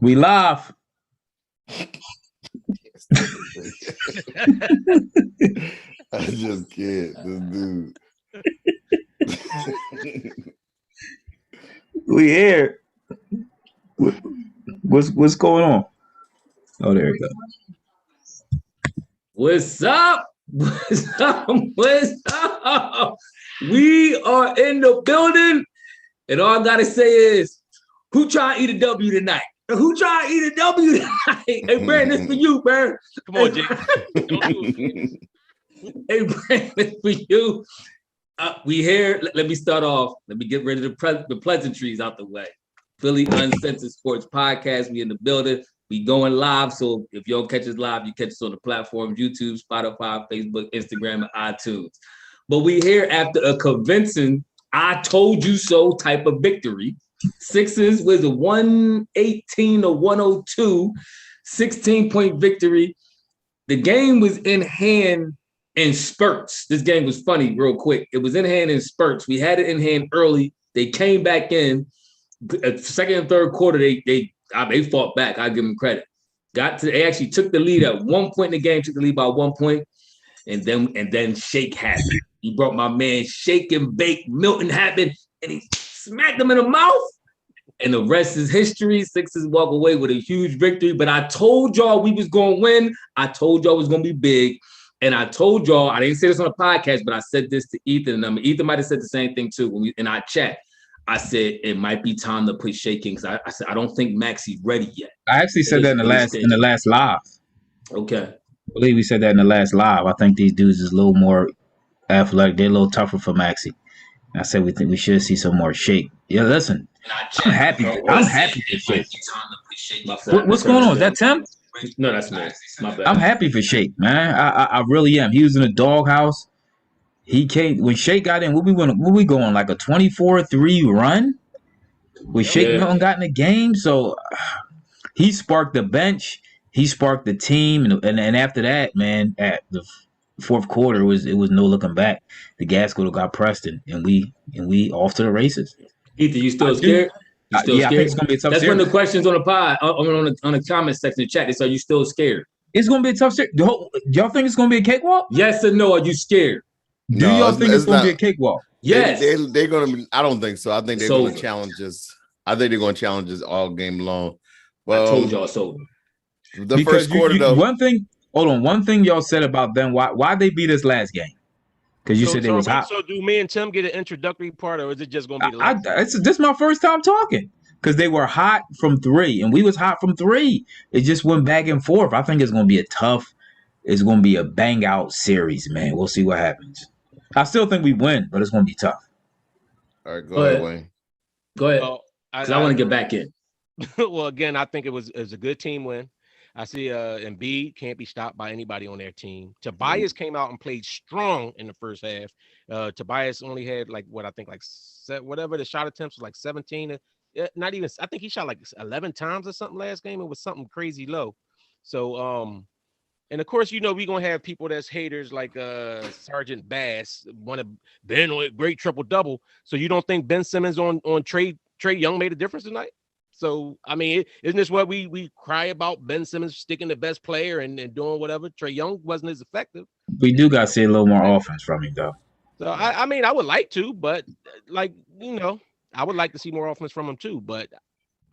We live. I just can't. This dude. We here. What's going on? Oh, there you go. What's up? What's up? What's up? We are in the building, and all I gotta say is, who trying to eat a W tonight? Who trying to eat a W tonight? Hey, Brandon, this for you, man. Come on, Jake. Don't do it. Hey, Brandon, this for you. We here. Let me start off. Let me get rid of the pleasantries out the way. Philly Uncensored Sports Podcast. We in the building. We going live. So if you don't catch us live, you catch us on the platforms, YouTube, Spotify, Facebook, Instagram, and iTunes. But we here after a convincing I told you so type of victory. Sixers was a 118 to 102, 16-point victory. The game was in hand in spurts. This game was funny real quick. It was in hand in spurts. We had it in hand early. They came back in. Second and third quarter, they fought back. I give them credit. They actually took the lead at one point in the game, took the lead by 1 point, and then Shake happened. He brought my man Shake and Bake Milton happened, and he smacked him in the mouth. And the rest is history. Sixers walk away with a huge victory. But I told y'all we was going to win. I told y'all it was going to be big. And I told y'all, I didn't say this on the podcast, but I said this to Ethan. And Ethan might have said the same thing too when we in our chat. I said it might be time to put Shaking because I said I don't think Maxi's ready yet. I actually said that in the last live. Okay. I believe we said that in the last live. I think these dudes is a little more athletic. They're a little tougher for Maxi. I said we think we should see some more Shake. Yeah, listen. I'm happy. I'm happy for Shake. What's going on? Is that Tim? No, that's me. My bad. I'm happy for Shake, man. I really am. He was in a doghouse. He came when Shake got in. What we going like a 24-3 run? When Shake Milton got in the game, so he sparked the bench. He sparked the team, and after that, man, at the fourth quarter, it was no looking back. The gas could have got pressed, and we off to the races. Ethan, you still scared? You still yeah, scared? I think it's gonna be a tough That's series. one of the questions on the pod, on the comment section of the chat. They say, "Are you still scared?" It's gonna be a tough series. Y'all think it's gonna be a cakewalk? Yes or no? Are you scared? Do y'all think it's gonna be a cakewalk? Yes. They're gonna be. I don't think so. I think they're gonna challenge us. I think they're gonna challenge us all game long. Well, I told y'all so. The first quarter, though. One thing y'all said about them. Why they beat us last game? Because you said they was hot. So do me and Tim get an introductory part, or is it just gonna be the last? This is my first time talking. Because they were hot from three, and we was hot from three. It just went back and forth. I think it's gonna be it's gonna be a bang out series, man. We'll see what happens. I still think we win, but it's gonna be tough. All right, go ahead, Wayne. Go ahead. Because I want to get back in. Well, again, I think it was a good team win. I see Embiid can't be stopped by anybody on their team. Tobias came out and played strong in the first half. Tobias only had whatever the shot attempts was like 17. Not even. I think he shot like 11 times or something last game. It was something crazy low. So and of course, we're gonna have people that's haters like Sergeant Bass want to Ben on great triple double. So you don't think Ben Simmons on Trae Young made a difference tonight? So I mean, isn't this what we cry about? Ben Simmons sticking the best player and doing whatever. Trae Young wasn't as effective. We do got to see a little more offense from him, though. So I mean, I would like to, but I would like to see more offense from him too. But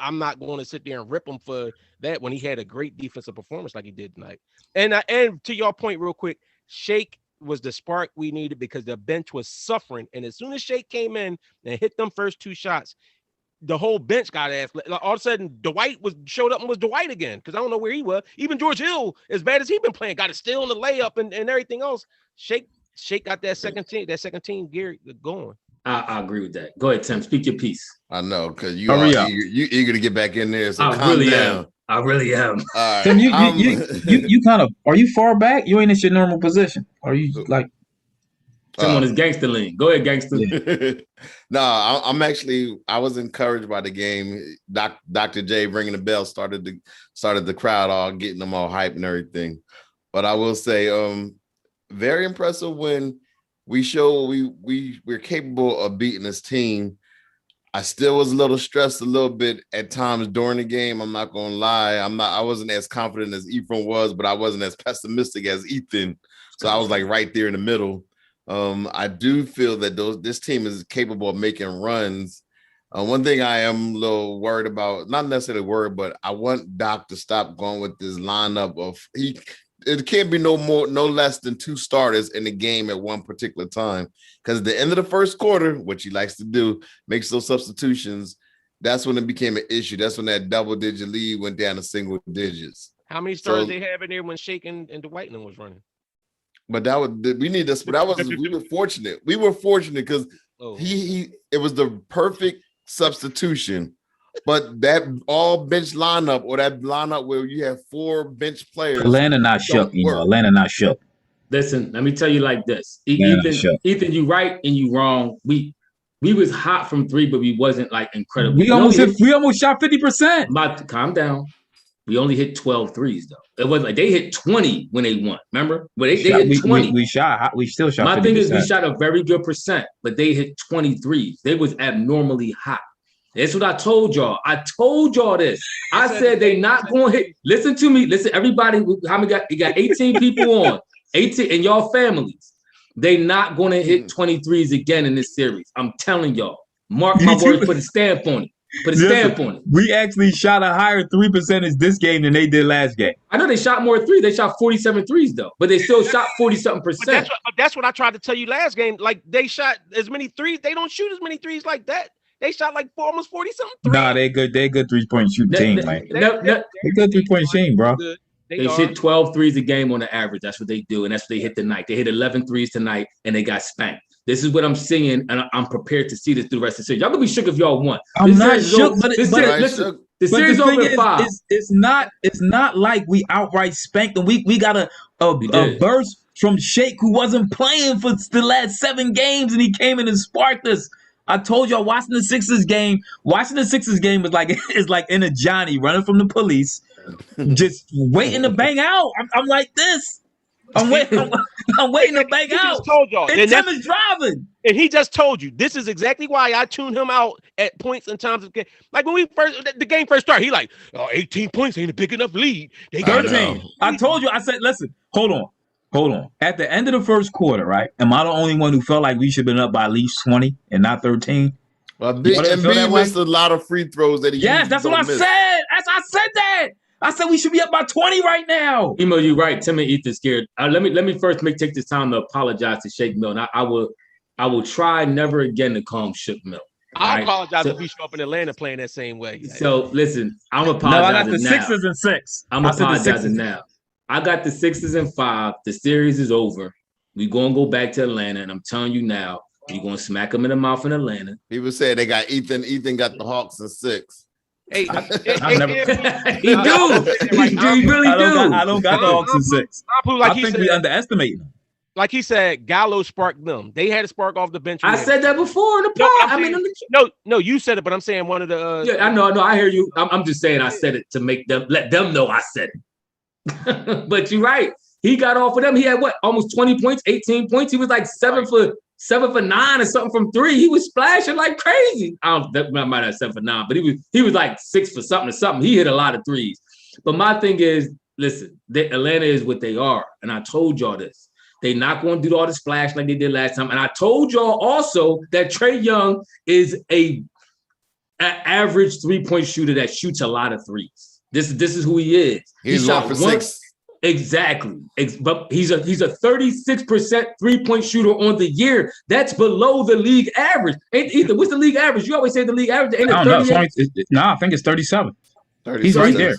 I'm not going to sit there and rip him for that when he had a great defensive performance like he did tonight. And to your point, real quick, Shake was the spark we needed because the bench was suffering. And as soon as Shake came in and hit them first two shots, the whole bench got ass. All of a sudden, Dwight showed up and was Dwight again because I don't know where he was. Even George Hill, as bad as he been playing, got a steal in the layup and everything else. Shake got that second team gear going. I agree with that. Go ahead, Tim. Speak your piece. I know because you eager to get back in there. So calm down. I really am. All right. Tim, you kind of are you far back? You ain't in your normal position. Are you like Tim on his gangster lean? Go ahead, gangster. No, I was encouraged by the game. Dr. J ringing the bell started the crowd all getting them all hyped and everything. But I will say, very impressive when we show we're capable of beating this team. I still was a little stressed a little bit at times during the game. I'm not gonna lie. I wasn't as confident as Ephraim was, but I wasn't as pessimistic as Ethan. So I was like right there in the middle. I do feel that this team is capable of making runs. One thing I am a little worried about, not necessarily worried, but I want Doc to stop going with this lineup of it can't be no less than 2 starters in the game at one particular time. Because at the end of the first quarter, what he likes to do, makes those substitutions. That's when it became an issue. That's when that double-digit lead went down to single digits. How many starters they have in there when Shake and Dwight was running? But we were fortunate. We were fortunate because it was the perfect substitution. But that all bench lineup or that lineup where you have 4 bench players. Atlanta not shook, Atlanta not shook. Listen, let me tell you like this. Ethan, you right and you wrong. We was hot from 3, but we wasn't like incredible. We almost shot 50%. Calm down. We only hit 12 threes though. It was like they hit 20 when they won. Remember? But they hit 20. We still shot. My 50%. Thing is, we shot a very good percent, but they hit 23s. They was abnormally hot. That's what I told y'all. I told y'all this. I said they not going to hit. Listen to me. Listen, everybody. How many you got 18 people on. 18 and y'all families. They not going to hit 23s again in this series. I'm telling y'all. Mark my words. Put a stamp on it. Put a stamp on it. We actually shot a higher 3 percentage this game than they did last game. I know they shot more threes. They shot 47 threes though, but they still shot 40-something%. That's what I tried to tell you last game. Like they shot as many threes. They don't shoot as many threes like that. They shot like almost 40-something. Nah, they good 3-point shooting team, man. They good 3-point team, bro. They hit 12 threes a game on the average. That's what they do, and that's what they hit tonight. They hit 11 threes tonight, and they got spanked. This is what I'm seeing, and I'm prepared to see this through the rest of the series. Y'all gonna be shook if y'all want. I'm not shook, but listen, the series over at 5. It's not like we outright spanked them. We got a burst from Shake who wasn't playing for the last 7 games, and he came in and sparked us. I told y'all watching the Sixers game is like in a Johnny running from the police, just waiting to bang out. I'm like this. I'm waiting to bang out. Just told y'all. And Tim is driving. And he just told you. This is exactly why I tuned him out at points and times of game. Like when the game first started, he like, 18 points ain't a big enough lead. They 13. I told you. I said, listen, hold on. At the end of the first quarter, right? Am I the only one who felt like we should have been up by at least 20 and not 13? Well, Embiid missed a lot of free throws that he that's what I said. I said that. I said we should be up by 20 right now. Emo, you're right. Tim and Ethan scared. Let me first take this time to apologize to Shake Milton. I will try never again to call him Shook Milton. I apologize if we show up in Atlanta playing that same way. So listen, I'm apologizing now. No, I got the Sixers and 6. I'm apologizing now. I got the Sixers and 5. The series is over. We're going to go back to Atlanta, and I'm telling you now, we're going to smack them in the mouth in Atlanta. People say they got Ethan. Ethan got the Hawks in 6. Hey, he really do. I don't got the Hawks in 6. I think we underestimate them. Like he said, Gallo sparked them. They had a spark off the bench. I said that before in the pod. No, you said it, but I'm saying one of the. Yeah, I know. I hear you. I'm just saying I said it to let them know I said it. But you're right. He got off of them. He had almost 20 points, 18 points. He was like 7 for 9 or something from 3. He was splashing like crazy. I might have 7 for 9, but he was like 6 for something or something. He hit a lot of threes. But my thing is, listen, Atlanta is what they are, and I told y'all this. They're not going to do all the splash like they did last time. And I told y'all also that Trae Young is an average 3-point shooter that shoots a lot of threes. This is who he is. He's shot for 6. Exactly. But he's a 36% 3-point shooter on the year. That's below the league average. Ethan, what's the league average? You always say the league average. Ain't it 38? No, I think it's 37. He's right there.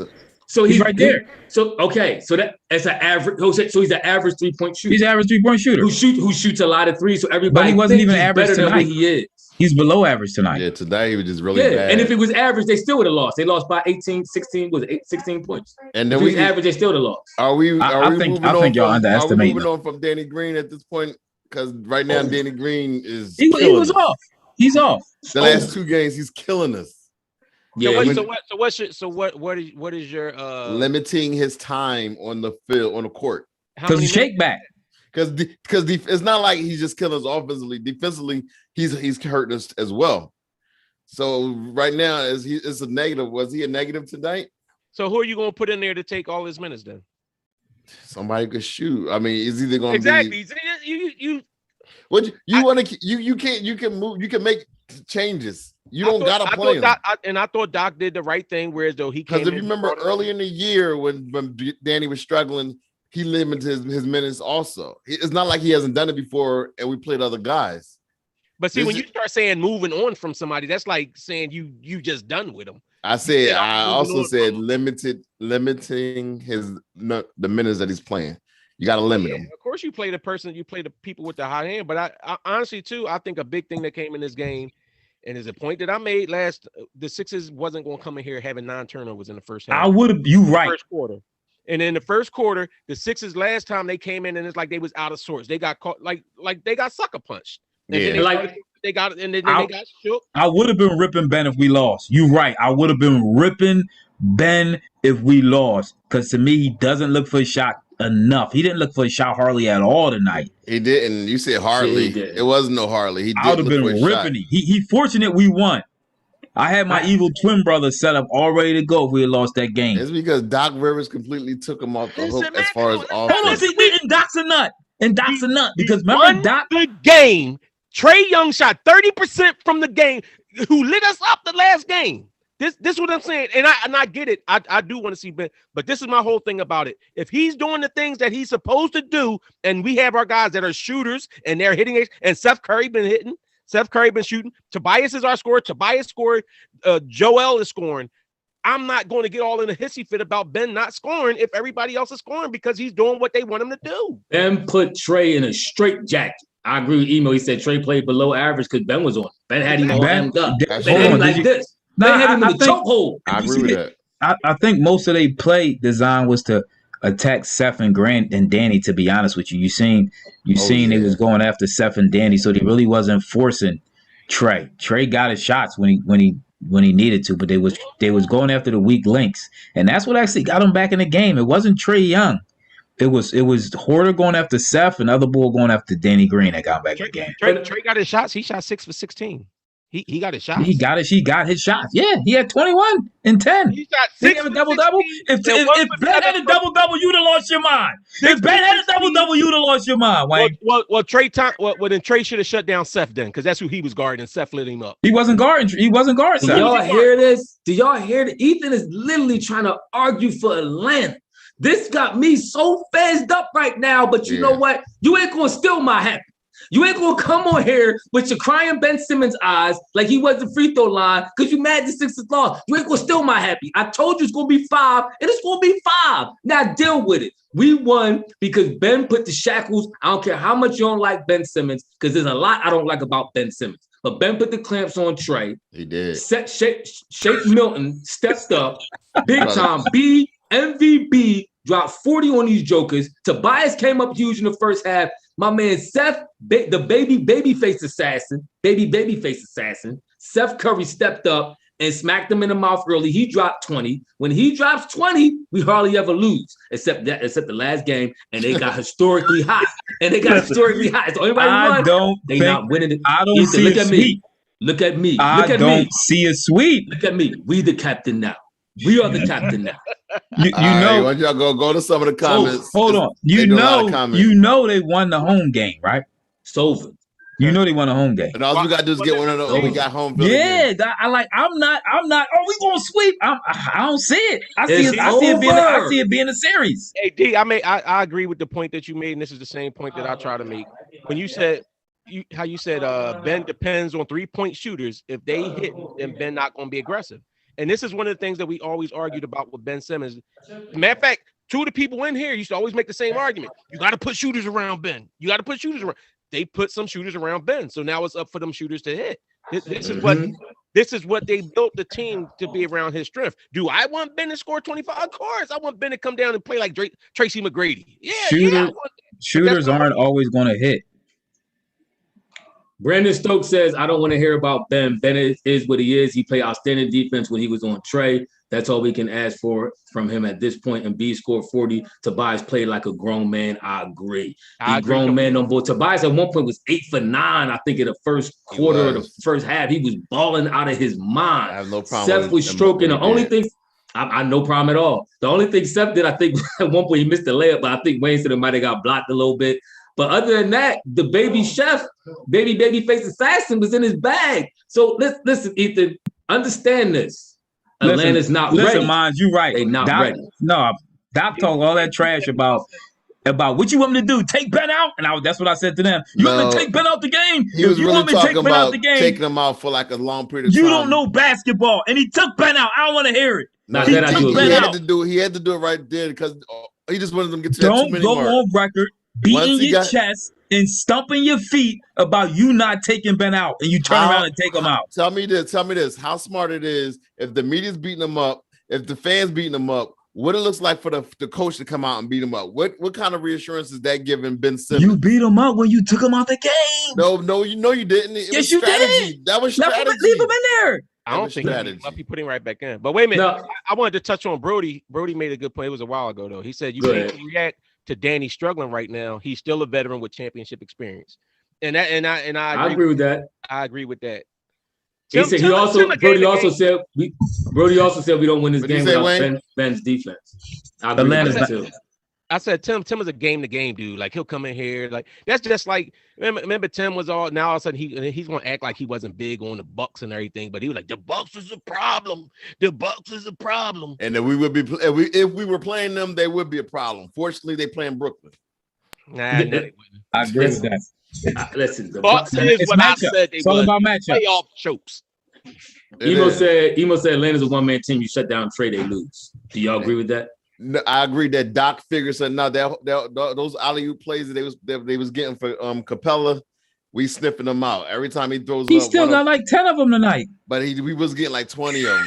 So he's right there. So that's an average. So he's an average 3-point shooter. He's an average 3-point shooter who shoots a lot of threes. So everybody, but he wasn't even average better tonight. Than what he is. He's below average tonight. Yeah, today he was just really bad. And if it was average, they still would have lost. They lost by 16 points. And then if it was average, they still would have lost. I think y'all underestimate. Are we moving on from Danny Green at this point? Because right now Danny Green is he was off. He's off. The last 2 games, he's killing us. Yeah. What is your limiting his time on the field, on the court? Because Shake back. Because it's not like he's just killing us offensively. Defensively, he's hurting us as well. So right now, it's a negative. Was he a negative tonight? So who are you going to put in there to take all his minutes then? Somebody could shoot. I mean, it's either going to be you. What you want to? You can move. You can make changes. You don't got to play him. I thought Doc did the right thing. Whereas though he because if you remember early in the year when Danny was struggling, he limited his minutes also. It's not like he hasn't done it before, and we played other guys. But see, when you start saying moving on from somebody, that's like saying you just done with him. I also said limiting the minutes that he's playing. You got to limit him. Of course, you play the people with the high hand. But I honestly too, I think a big thing that came in this game, and is a point that I made the Sixers wasn't going to come in here having 9 turnovers in the first half. I would have. You right. First quarter. And in the first quarter, the Sixers last time they came in, and it's like they was out of sorts. They got caught like they got sucker punched. And then they got shook. I would have been ripping Ben if we lost. You right. I would have been ripping Ben if we lost. Because to me, he doesn't look for a shot enough. He didn't look for a shot hardly at all tonight. He didn't. You said hardly. It wasn't no hardly. I would have been ripping it. He fortunate we won. I had my evil twin brother set up all ready to go if we had lost that game. It's because Doc Rivers completely took him off the hook as far as offense. Hold on, and Doc's a nut. And Doc's a nut. Because remember, Doc. The game. Trae Young shot 30% from the game, who lit us up the last game. This is what I'm saying. And I get it. I do want to see Ben, but this is my whole thing about it. If he's doing the things that he's supposed to do, and we have our guys that are shooters and they're hitting it, and Seth Curry been hitting, Seth Curry been shooting, Tobias is our scorer, Tobias scored, Joel is scoring. I'm not going to get all in a hissy fit about Ben not scoring if everybody else is scoring because he's doing what they want him to do. Ben put Trae in a straight jacket. I agree with Emo. He said Trae played below average because Ben was on. Ben had him all hemmed up. Ben had him like this. Ben had him in the chokehold. I agree with that. I think most of their play design was to attack Seth and Grant and Danny. To be honest with you, you seen they was going after Seth and Danny, so they really wasn't forcing Trae. Trae got his shots when he needed to, but they was going after the weak links, and that's what actually got him back in the game. It wasn't Trae Young. It was Horter going after Seth and other bull going after Danny Green that got back in the game. Trae got his shots. He shot 6 for 16. He got his shots. He got his shots. Yeah, he had 21 and 10. He shot 6 for double-double. If Ben had a double-double, you'd have lost your mind. If Ben had a double-double, you'd have lost your mind, Wayne. Well, then Trae should have shut down Seth then, because that's who he was guarding, and Seth lit him up. He wasn't guarding Seth. Do y'all hear this? Do y'all hear that? Ethan is literally trying to argue for Atlanta. This got me so phased up right now, but you know what? You ain't gonna steal my happy. You ain't gonna come on here with your crying Ben Simmons eyes like he was the free throw line because you mad the Sixers lost. You ain't gonna steal my happy. I told you it's gonna be 5, and it's gonna be 5. Now deal with it. We won because Ben put the shackles. I don't care how much you don't like Ben Simmons, because there's a lot I don't like about Ben Simmons. But Ben put the clamps on Trae. He did. Shake Milton stepped up big time. MVP dropped 40 on these jokers. Tobias came up huge in the first half. My man Seth, the babyface assassin, Seth Curry stepped up and smacked him in the mouth early. He dropped 20. When he drops 20, we hardly ever lose, except the last game, and they got historically hot. It's the only way we won. They not winning it. I don't see a sweep. Look at me. I don't see a sweep. Look at me. We the captain now. We are the captain now. You know, right, y'all go to some of the comments. Hold on. You know they won the home game, right? It's over. You know they won the home game. And all we got to do is get one of those. We got home. Yeah, I'm not. Oh, we gonna sweep? I don't see it. I see it being a series. Hey D, I agree with the point that you made, and this is the same point that I try to make. When you said Ben depends on 3-point shooters. If they hit, then Ben not gonna be aggressive. And this is one of the things that we always argued about with Ben Simmons. Matter of fact, 2 of the people in here used to always make the same argument. You got to put shooters around Ben. You got to put shooters around. They put some shooters around Ben. So now it's up for them shooters to hit. This is what they built the team to be around his strength. Do I want Ben to score 25? Of course. I want Ben to come down and play like Tracy McGrady. Shooters aren't always going to hit. Brandon Stokes says, I don't want to hear about Ben. Ben is what he is. He played outstanding defense when he was on Trae. That's all we can ask for from him at this point. And B scored 40. Tobias played like a grown man. I agree. Grown man on board. Tobias at one point was 8 for 9, I think, in the first quarter of the first half. He was balling out of his mind. I have no problem. Seth was stroking. The only thing, I no problem at all. The only thing Seth did, I think, at one point he missed the layup, but I think Wayne said it might have got blocked a little bit. But other than that, the baby chef, baby face assassin was in his bag. So listen, Ethan, understand this. Atlanta's not ready. Listen, Mons, you right. They not Doc, ready. No, Doc talk all that trash about what you want me to do. Take Ben out, and that's what I said to them. You want me to take Ben out the game? He was really talking about taking him out for like a long period of time. You don't know basketball, and he took Ben out. I don't want to hear it. No, he had to do it right there because he just wanted them to get to that 2 minute mark. Don't go on record beating your chest and stumping your feet about you not taking Ben out, and you turn around and take him out. Tell me this. How smart it is if the media's beating him up, if the fans beating him up, what it looks like for the coach to come out and beat him up. What kind of reassurance is that giving Ben Simmons? You beat him up when you took him out the game. No, you didn't. Yes, you did. That was strategy. Leave him in there. I don't think he putting right back in. But wait a minute. No. I wanted to touch on Brody. Brody made a good point. It was a while ago, though. He said you can't react to Danny struggling right now. He's still a veteran with championship experience. And I agree with that. I agree with that. Brody also said we don't win this game without Ben's defense. I agree with that too. I said Tim is a game-to-game dude. Like he'll come in here, like that's just like remember Tim was all now all of a sudden he's gonna act like he wasn't big on the Bucks and everything, but he was like the Bucks is a problem. The Bucks is a problem. And then we would be if we were playing them, they would be a problem. Fortunately, they play in Brooklyn. Nah, no, they wouldn't. I agree with that. Listen, the Bucks is what I said. It's all about matchup. Playoff chokes. Emo said Atlanta's a one-man team. You shut down Trae, they lose. Do y'all agree with that? No, I agree that Doc figures that now those alley-oop plays that they was getting for Capella, we sniffing them out every time he throws. He still got like 10 of them tonight, but we was getting like 20 of them.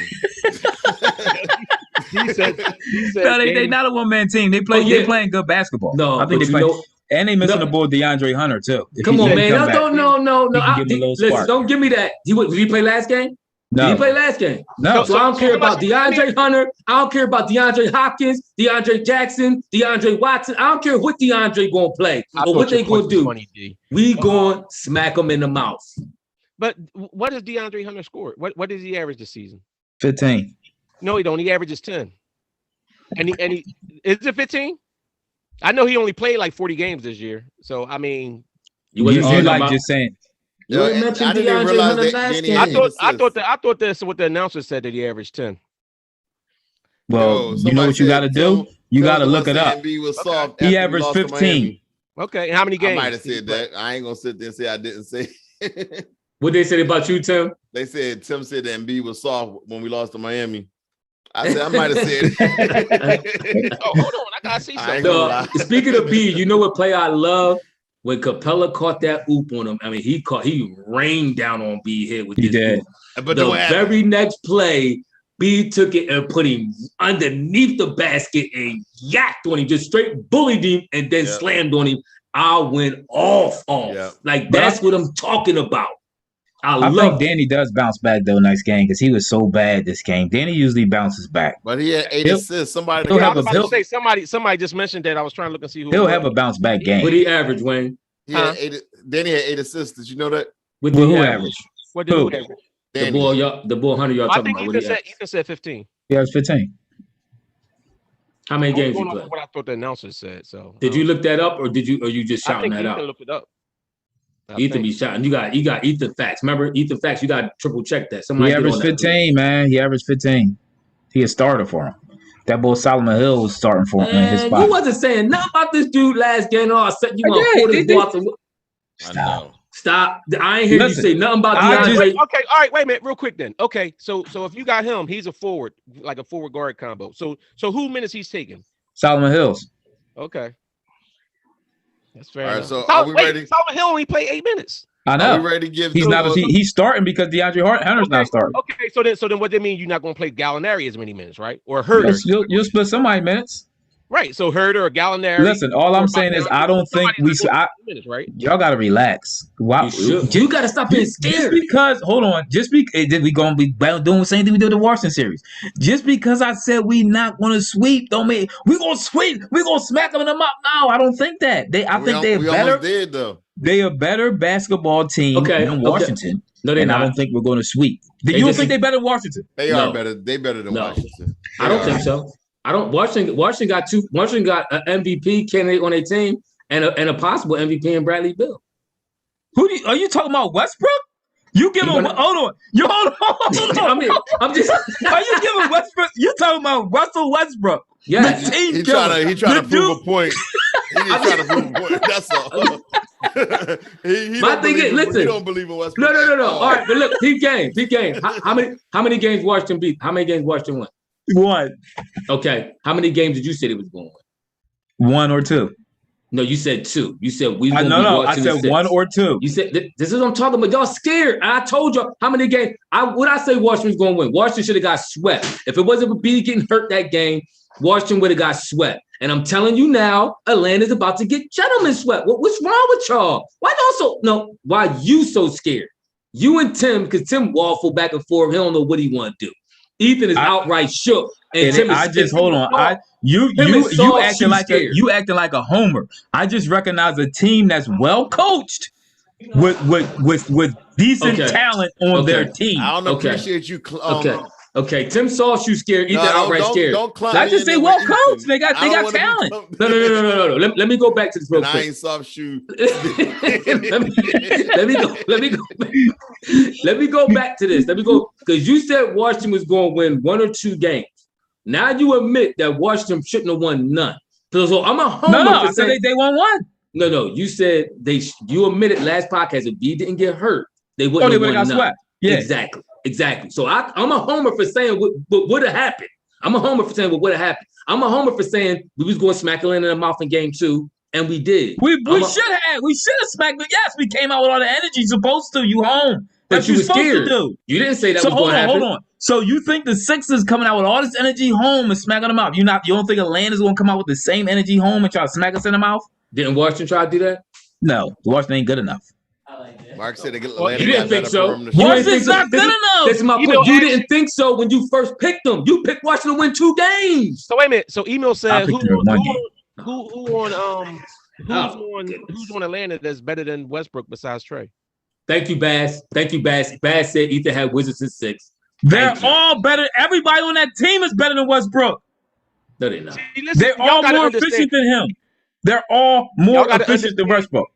he said no, they not a one-man team. They playing good basketball. No, I think they play. And they missing the board DeAndre Hunter too. Come on, man! No. Listen, don't give me that. Did he play last game? No. Did he play last game? No. So I don't care about DeAndre Hunter. I don't care about DeAndre Hopkins, DeAndre Jackson, DeAndre Watson. I don't care what DeAndre going to play or what they going to do. Funny, we going to smack them in the mouth. But what does DeAndre Hunter score? What does he average this season? 15. No, he don't. He averages 10. And he is it 15? I know he only played like 40 games this year. So I mean, you like just saying. You mentioned DeAndre Hunter last game. I thought that's what the announcer said that he averaged 10. Well, you know what you got to do? You got to look it up. He averaged 15. Okay, and how many games? I might have said that. I ain't gonna sit there and say I didn't say. What they said about you, Tim? They said Tim said that Embiid was soft when we lost to Miami. I said I might have said it. Oh, hold on, I gotta see something. Speaking of B, you know what play I love? When Capella caught that oop on him, I mean, he rained down on B here with this oop. But the very next play, B took it and put him underneath the basket and yacked on him, just straight bullied him and then slammed on him. I went off. Like, that's what I'm talking about. I think Danny does bounce back, though, next game because he was so bad this game. Danny usually bounces back. But he had 8 assists. Somebody just mentioned that. I was trying to look and see who he'll have a bounce back game. What did he average, Wayne? Danny had 8 assists. Did you know that? What did he average? What did he average? The bull Hunter y'all talking about. Ethan said 15. Yeah, it's 15. How many games you played? What I thought the announcer said. So did you look that up, or you just shouting that out? Look it up. Ethan be shouting. You got Ethan facts. Remember Ethan facts? You got to triple check that. He averaged 15, man. He averaged 15. He a starter for him. That boy Solomon Hill was starting for him in his spot. You wasn't saying nothing about this dude last game. All I said you want to pull this ball. Stop. I ain't hear you say nothing about DeAndre. Okay, all right, wait a minute, real quick then. Okay, so if you got him, he's a forward, like a forward guard combo. So who minutes he's taking? Solomon Hills. Okay. That's fair. All right, so are we ready? Solomon Hill only played 8 minutes. I know. Are we ready to give? He's starting because DeAndre Hunter's not starting. Okay, so then what they mean? You're not going to play Gallinari as many minutes, right? Or Herder? You'll split somebody minutes. Right. So Herder or Gallinari. Listen, all I'm saying is I don't think minutes, right? Y'all gotta relax. Why, you gotta stop being scared. Just because, hold on, we gonna be doing the same thing we did the Washington series. Just because I said we not gonna sweep, don't mean we gonna sweep. We gonna smack them in the mouth. No, I don't think that. I think they're better. Did though. They a better basketball team than Washington. No, they're not. I don't think we're going to sweep. You don't think they're better than Washington? They are better. They better than Washington. I don't think so. I don't. Washington got Washington got an MVP candidate on their team and a possible MVP in Bradley Beal. Are you talking about Westbrook? You give him. Hold on. Hold on. I mean, I'm just. Are you giving Westbrook? You talking about Russell Westbrook? Yeah, he trying to prove a point. He just trying to prove a point. That's all. My thing is, listen. He don't believe in Westbrook. No. All right, but look, peep game. How many games Washington beat? How many games Washington won? One. Okay. How many games did you say it was going to win? 1 or 2. No, you said 2. You said we. No. I said 1 or 2. You said this is what I'm talking about. Y'all scared. I told y'all how many games. What I say Washington's going to win. Washington should have got swept. If it wasn't for B getting hurt that game, Washington would have got swept. And I'm telling you now, Atlanta's about to get gentlemen swept. What's wrong with y'all? Why you so scared? You and Tim, because Tim waffle back and forth. He don't know what he want to do. Ethan is outright shook. And Tim hold on. You acting like a homer. I just recognize a team that's well coached with decent talent on their team. I don't appreciate you. Okay, Tim Sauce, you scared. Ethan outright scared. I just say well coached. They got talent. No. Let me go back to this real quick. I ain't soft shoe. Let me go back to this. Let me go because you said Washington was going to win 1 or 2 games. Now you admit that Washington shouldn't have won none. So I'm a homer. No, I said they won 1. No. You said you admitted last podcast if B didn't get hurt, they wouldn't have won none. Swept. Yeah. Exactly. So I'm a homer for saying what would have happened. I'm a homer for saying what would have happened. I'm a homer for saying we was going to smack Atlanta in the mouth in game 2, and we did. We should have smacked them. Yes, we came out with all the energy supposed to. You home. But you were scared. You didn't say that was going to happen. Hold on. So you think the Sixers coming out with all this energy home and smacking them out? You don't think Atlanta's going to come out with the same energy home and try to smack us in the mouth? Didn't Washington try to do that? No, Washington ain't good enough. Mark said they get Atlanta. You didn't think so. Washington's not good enough. This is my point. You didn't think so when you first picked them. You picked Washington to win 2 games. So wait a minute. So Email said who's on Atlanta that's better than Westbrook besides Trae? Thank you, Bass. Bass said Ethan had Wizards in 6. They're all better. Everybody on that team is better than Westbrook. No, they're not. They're all more efficient than him. They're all more efficient than Westbrook.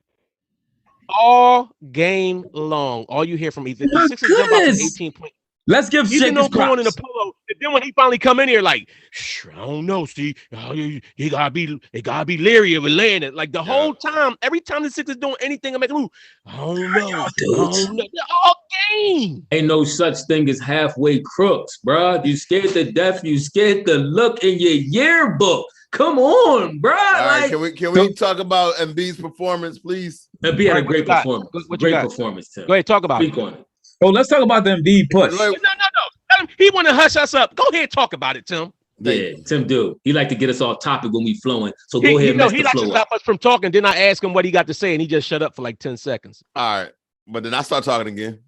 All game long, all you hear from Ethan. My goodness. 18 points. Let's give Shaq his props. In the polo. And then when he finally come in here, like, I don't know, Steve. They gotta be leery of Atlanta. Like the whole time, every time the Sixers doing anything, I'm like, ooh, I don't know. All game. Ain't no such thing as halfway crooks, bro. You scared to death. You scared to look in your yearbook. Come on, bro. All right, can we talk about Embiid's performance, please? Embiid had a great performance. Great performance, Tim. Go ahead, talk about it. On it. Oh, let's talk about the Embiid push. No. He want to hush us up. Go ahead, talk about it, Tim. Yeah, Tim do. He like to get us off topic when we flowing. So go ahead and mess the flow up. He likes to stop us from talking. Then I ask him what he got to say, and he just shut up for like 10 seconds. All right. But then I start talking again.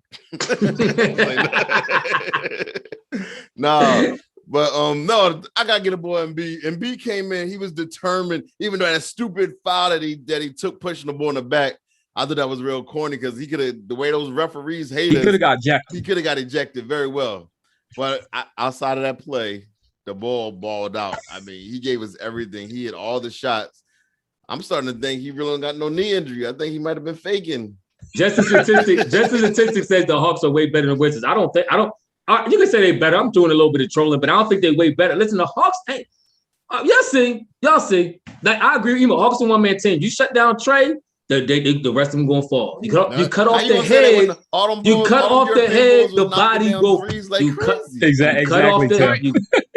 No. But I gotta get a boy Embiid. Embiid came in, he was determined, even though that stupid foul that he took pushing the ball in the back. I thought that was real corny because he could have, the way those referees hated, he could have got ejected. He could have got ejected very well. But outside of that play, the ball balled out. I mean, he gave us everything. He hit all the shots. I'm starting to think he really don't got no knee injury. I think he might have been faking. Just the statistic says the Hawks are way better than Wizards. You can say they better. I'm doing a little bit of trolling, but I don't think they way better. Listen, the Hawks, hey, y'all see. Like I agree with you. Hawks are one-man team. You shut down Trae, the rest of them gonna fall. You cut off the head. You cut off the head. The body go.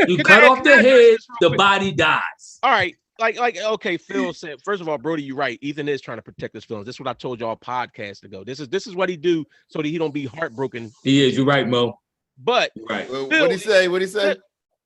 You cut off the head. The body dies. All right. Like okay, Phil said. First of all, Brody, you're right. Ethan is trying to protect his feelings. This is what I told y'all podcast ago. This is what he do so that he don't be heartbroken. He is. You're right, Mo. But right. What'd he say?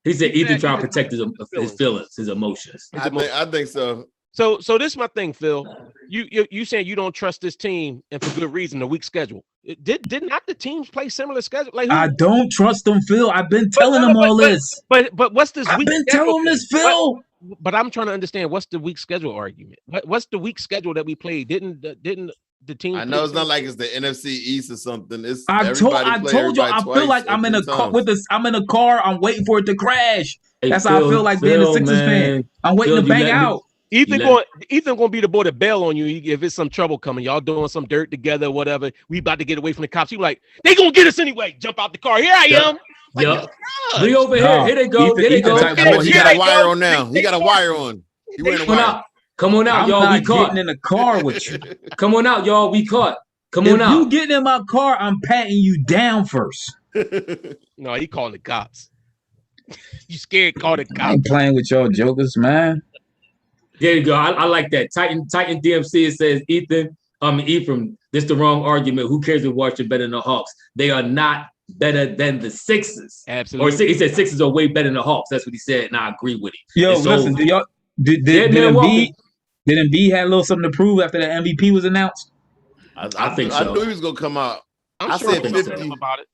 He said Ethan trying to protect his feelings, his emotions. I think so. So this is my thing, Phil. You saying you don't trust this team, and for good reason. The weak schedule. Did not the teams play similar schedule? Like I don't trust them, Phil. I've been telling them all this. But what's this? I've been telling this, Phil. But I'm trying to understand what's the weak schedule argument. What's the weak schedule that we played? Didn't the team? I know it's not like it's the NFC East or something. It's I told you. I feel like I'm in a car with this. I'm in a car. I'm waiting for it to crash. Hey, That's how I feel like being a Sixers fan. I'm waiting to bang out. Ethan gonna be the boy to bail on you if it's some trouble coming. Y'all doing some dirt together, whatever. We about to get away from the cops. You like, they gonna get us anyway. Jump out the car. Here I am. Like, we over here. Here they go. Here they go. He got a wire on now. He got a wire on. He wearing a wire. Come on out, y'all. We caught. Getting in the car with you. Come on out, y'all. We caught. Come on out. If you get in my car, I'm patting you down first. No, he calling the cops. You scared? Call the cops. I ain't playing with y'all jokers, man. There you go. I like that. Titan DMC, it says Ephraim, this the wrong argument. Who cares if Washington better than the Hawks? They are not better than the Sixers. Absolutely. Or he said Sixers are way better than the Hawks. That's what he said, and I agree with him. Yo, listen, did Embiid had a little something to prove after the MVP was announced? I think so. I knew he was gonna come out. I said 50 about it.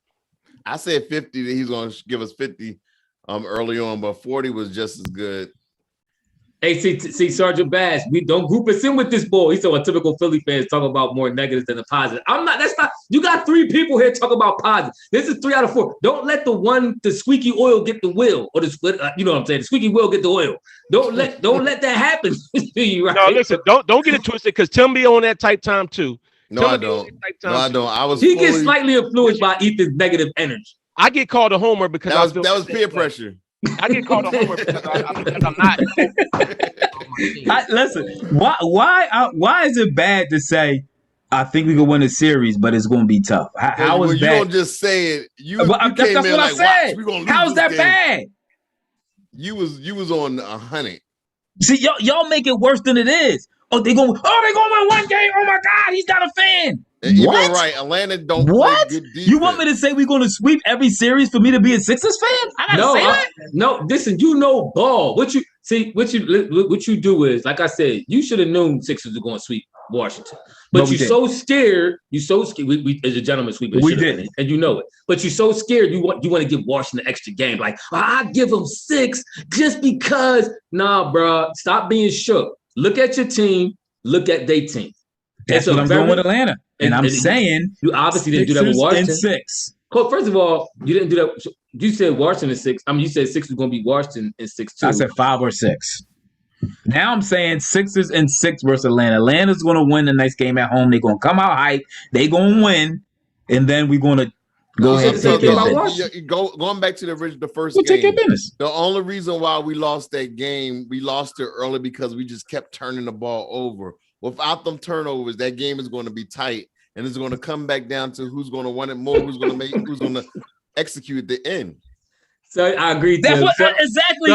I said 50 that he's gonna give us 50 early on, but 40 was just as good. Hey, see, Sergeant Bass, we don't group us in with this boy. He's so a typical Philly fans talk about more negatives than the positive. That's not. You got 3 people here talking about positive. This is 3 out of 4. Don't let the squeaky oil get the wheel, or the split. You know what I'm saying? The squeaky wheel get the oil. Don't let that happen to you. Right? No, listen, don't get it twisted because Tim be on that type time too. No, I don't. I don't. He gets slightly influenced by Ethan's negative energy. I get called a homer because that was peer pressure. I get called a homer because I'm not. Listen, why is it bad to say I think we can win a series, but it's going to be tough? How is that? You don't just say it. You that's came what in I like, said. How's that game. bad? You was on 100. See, y'all make it worse than it is. They're gonna win one game. Oh my God, he's got a fan. What? You're right. Atlanta don't play good defense. You want me to say we're gonna sweep every series for me to be a Sixers fan? I gotta say that? No, listen, you know ball. What you do is, like I said, you should have known Sixers were gonna sweep Washington. But you're so scared. You're so scared. We as a gentleman sweep, we did, and you know it. But you're so scared. You want to give Washington an extra game. Like I give them 6 just because. Nah, bro. Stop being shook. Look at your team. Look at their team. That's what I'm doing with Atlanta. And I'm saying you obviously didn't do that with Washington. And 6. Cool. First of all, you didn't do that. You said Washington is 6. I mean, you said 6 was going to be Washington in 6 too. I said 5 or 6. Now I'm saying Sixers and 6 versus Atlanta. Atlanta's going to win the next game at home. They're going to come out hype. They're going to win, and then we're going to go ahead and take care of it. Going back to the first game. Take your business. The only reason why we lost that game, we lost it early because we just kept turning the ball over. Without them turnovers, that game is going to be tight, and it's going to come back down to who's going to want it more, who's going to execute the end. So I agree. That's what exactly.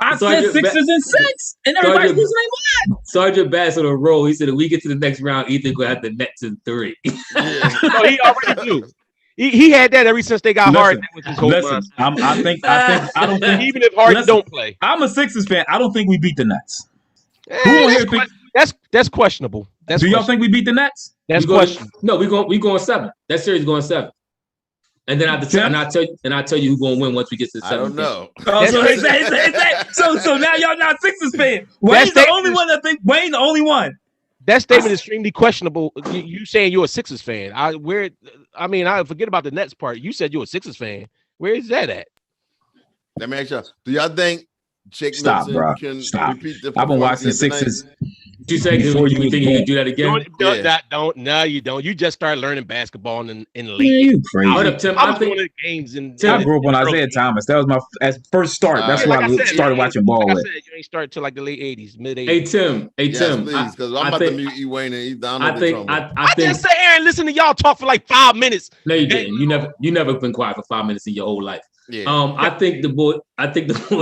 I said Sixers and 6, and everybody's losing their mind. Sergeant Bass on a roll. He said if we get to the next round, Ethan gonna have the Nets in 3. Yeah. So he already knew. He had that ever since they got Harden. I don't think even if Harden don't play. I'm a Sixers fan. I don't think we beat the Nets. That's questionable. Do y'all think we beat the Nets? That's questionable. No, we going 7. That series going 7. And then I tell you who's going to win once we get to the 7th. I don't know. So now y'all not Sixers fan. Wayne's the only one that think Wayne the only one. That statement is extremely questionable. You saying you're a Sixers fan? I forget about the Nets part. You said you're a Sixers fan. Where is that at? Let me ask y'all. Do y'all think Jake Milton can repeat the I've been watching the Sixers. You say before you think you can do that again? No, you don't. You just started learning basketball in the league. Yeah, you crazy. I was going to games I grew up on Isaiah Thomas. That was my first start. That's why I started watching ball. Like I said, you ain't started till like the late 80s, mid 80s. Hey Tim, please, because I'm about to mute E Wayne and he's down. I just sat here and listen to y'all talk for like 5 minutes. No, you didn't. You never been quiet for 5 minutes in your whole life. Yeah. I think the boy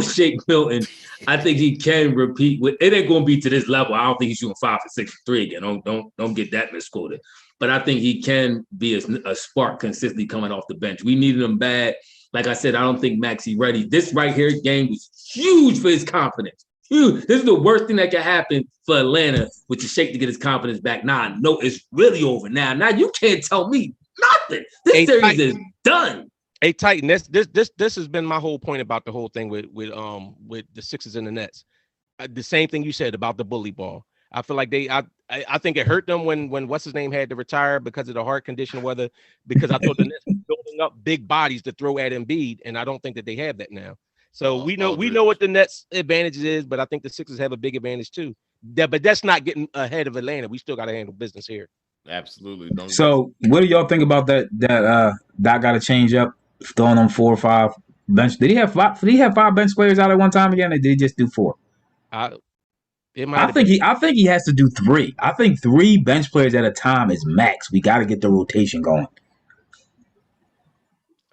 Shake Milton, I think he can repeat with it. Ain't gonna be to this level. I don't think he's shooting 5 for 6 for 3 again. Don't get that misquoted. But I think he can be a spark consistently coming off the bench. We needed him bad. Like I said, I don't think Maxey ready. This right here game was huge for his confidence. Huge. This is the worst thing that can happen for Atlanta with the Shake to get his confidence back. Nah, no, it's really over now. Now you can't tell me nothing. This series is done. Hey, Titan, this has been my whole point about the whole thing with the Sixers and the Nets. The same thing you said about the bully ball. I feel like I think it hurt them when what's his name had to retire because of the heart condition, because I thought the Nets were building up big bodies to throw at Embiid, and I don't think that they have that now. So we know what the Nets' advantage is, but I think the Sixers have a big advantage too. But that's not getting ahead of Atlanta. We still got to handle business here. Absolutely. So what do y'all think about that got to change up, throwing on 4 or 5 bench? Did he have 5 bench players out at one time again, or did he just do 4? I think he has to do 3. I think 3 bench players at a time is max. We got to get the rotation going.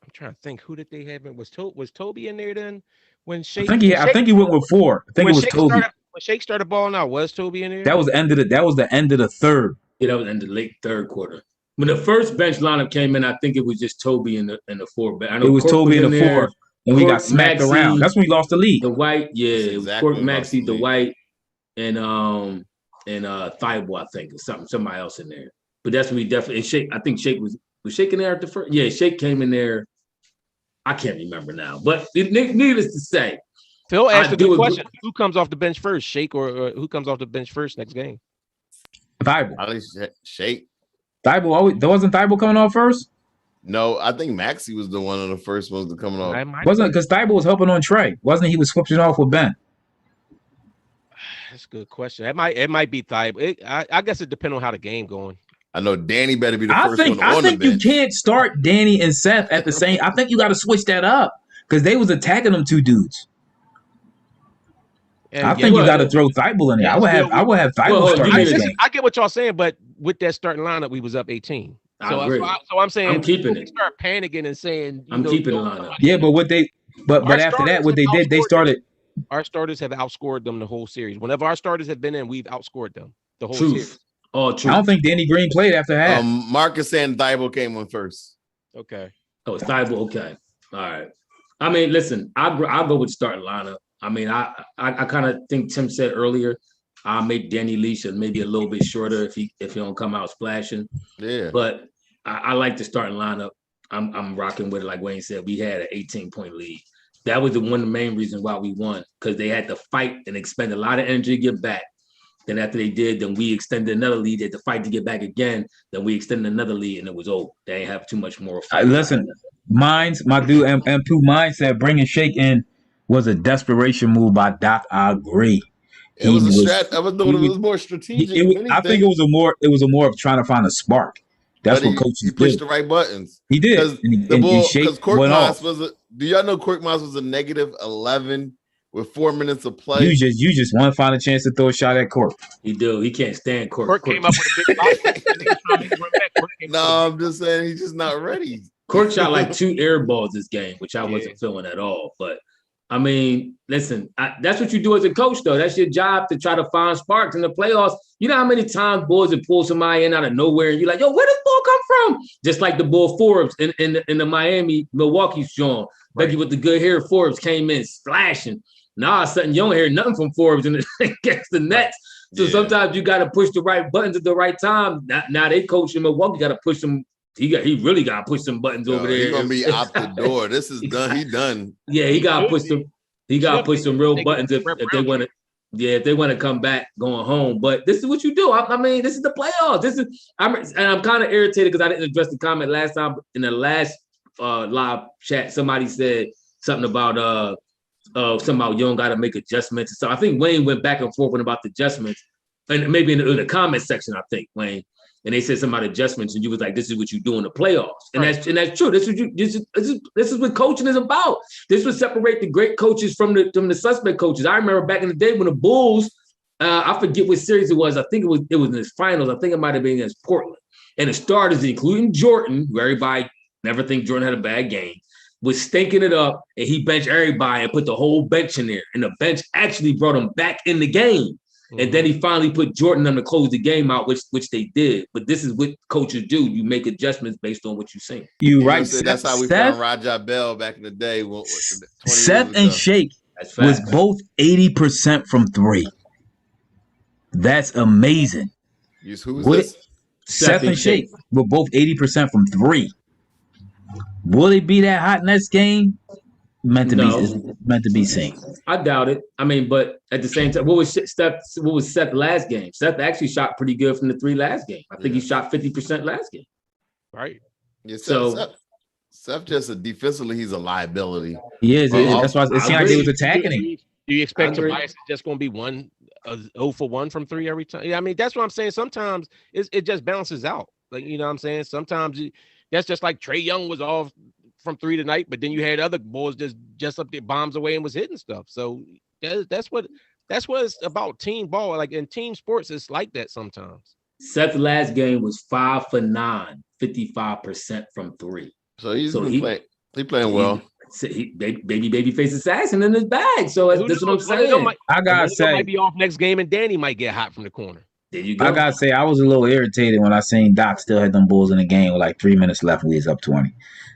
I'm trying to think, who did they have? Was Toby in there then? When Shake, I think he went with 4. I think it was Toby. When Shake started balling out, was Toby in there? That was the end of the third. Yeah, that was in the late third quarter. When the first bench lineup came in, I think it was just Toby in the 4. I know it was Toby in the 4, and we got smacked Maxey, around. That's when we lost the lead. The White, yeah, exactly Cork, Maxey, the White, and Thibault, I think, or somebody else in there. But that's when we definitely Shake. I think Shake was Shake in there at the first. Yeah, Shake came in there. I can't remember now, but needless to say, Phil asked a good question: who comes off the bench first, Shake or who comes off the bench first next game? Thibault. At least Shake. Thibault. There wasn't Thibault coming off first. No, I think Maxey was the one of the first ones to come off. Wasn't because Thibault was helping on Trae. Wasn't he was switching off with Ben? That's a good question. It might be Thibault. I guess it depends on how the game going. I know Danny better be the first one on the bench. I think you can't start Danny and Seth at the same. I think you got to switch that up because they was attacking them 2 dudes. And I think you got to throw Thibault in there. I would have Thibault start this game. I get what y'all saying, but with that starting lineup, we was up 18. So I'm saying I'm keeping it. Start panicking and saying I'm keeping the lineup. Yeah, but after that, what they did, they started. Our starters have outscored them the whole series. Whenever our starters have been in, we've outscored them the whole series. Oh, true. I don't think Danny Green played after that. Marcus saying Thibault came on first. Okay. Oh, it's Thibault. Okay. All right. I mean, listen, I'll go with the starting lineup. I mean, I kind of think Tim said earlier, I'll make Danny Leash maybe a little bit shorter if he don't come out splashing. Yeah. But I like the starting lineup. I'm rocking with it. Like Wayne said, we had an 18-point lead. That was one of the main reasons why we won, because they had to fight and expend a lot of energy to get back. Then after they did, then we extended another lead. They had to fight to get back again. Then we extended another lead, and it was over. They didn't have too much more. Listen, my dude M2 Mine said bringing Shake in was a desperation move by Doc. I agree. It was a strat. I was doing it was more strategic. I think it was a more of trying to find a spark. That's what coaches he pushed the right buttons. He did. Because Korkmaz was do y'all know Korkmaz was a negative 11 with 4 minutes of play? You just want to find a chance to throw a shot at Cork. He do. He can't stand Cork. Cork came up with a big box. No, I'm just saying he's just not ready. Cork shot like 2 air balls this game, which I wasn't feeling at all. But I mean, listen, that's what you do as a coach, though. That's your job to try to find sparks in the playoffs. You know how many times boys have pulled somebody in out of nowhere, and you're like, "Yo, where did the ball come from?" Just like the bull Forbes in the Miami Milwaukee Sean. Becky with the good hair, Forbes came in splashing. Now all of a sudden you don't hear nothing from Forbes against the Nets. So sometimes you got to push the right buttons at the right time. Now they coach in Milwaukee, got to push them. He really got to push some buttons over there. He's gonna be out the door. This is done. He done. Yeah, he got to push some. He got to push some real buttons if they want to. Yeah, if they want to come back going home. But this is what you do. I mean, this is the playoffs. I'm kind of irritated because I didn't address the comment last time in the last live chat. Somebody said something about somehow you don't got to make adjustments. So I think Wayne went back and forth about the adjustments, and maybe in the comment section, I think Wayne. And they said something about adjustments, and you was like, "This is what you do in the playoffs," and that's true. This is what coaching is about. This would separate the great coaches from the suspect coaches. I remember back in the day when the Bulls, I forget what series it was. I think it was in the finals. I think it might have been against Portland, and the starters, including Jordan, who everybody never think Jordan had a bad game, was stinking it up, and he benched everybody and put the whole bench in there, and the bench actually brought him back in the game. And then he finally put Jordan on to close the game out, which they did. But this is what coaches do. You make adjustments based on what you see. You right. That's how we found Rajah Bell back in the day. 20 Seth and Shake was both 80% from three. That's amazing. Who is this? Seth and Shake were both 80% from three. Will they be that hot next game? Meant to be seen. I doubt it. I mean, but at the same time, what was Seth last game? Seth actually shot pretty good from the three last game. I think he shot 50% last game. Right. Yeah, Seth just defensively, he's a liability. He is. That's why it seemed like they was attacking him. Do you expect Tobias is just going to be 0 for 1 from three every time? Yeah, I mean, that's what I'm saying. Sometimes it just balances out. Like, you know what I'm saying? Sometimes that's just like Trae Young was off from three tonight, but then you had other boys just up there bombs away and was hitting stuff. So that's what it's about, team ball. Like in team sports, it's like that sometimes. Seth's last game was 5 for 9, 55% from three. So he's playing well. Babyface assassin in his bag. So that's what I'm saying. I gotta say, might be off next game, and Danny might get hot from the corner. There you go. I gotta say, I was a little irritated when I seen Doc still had them Bulls in the game with like 3 minutes left. We was up 20.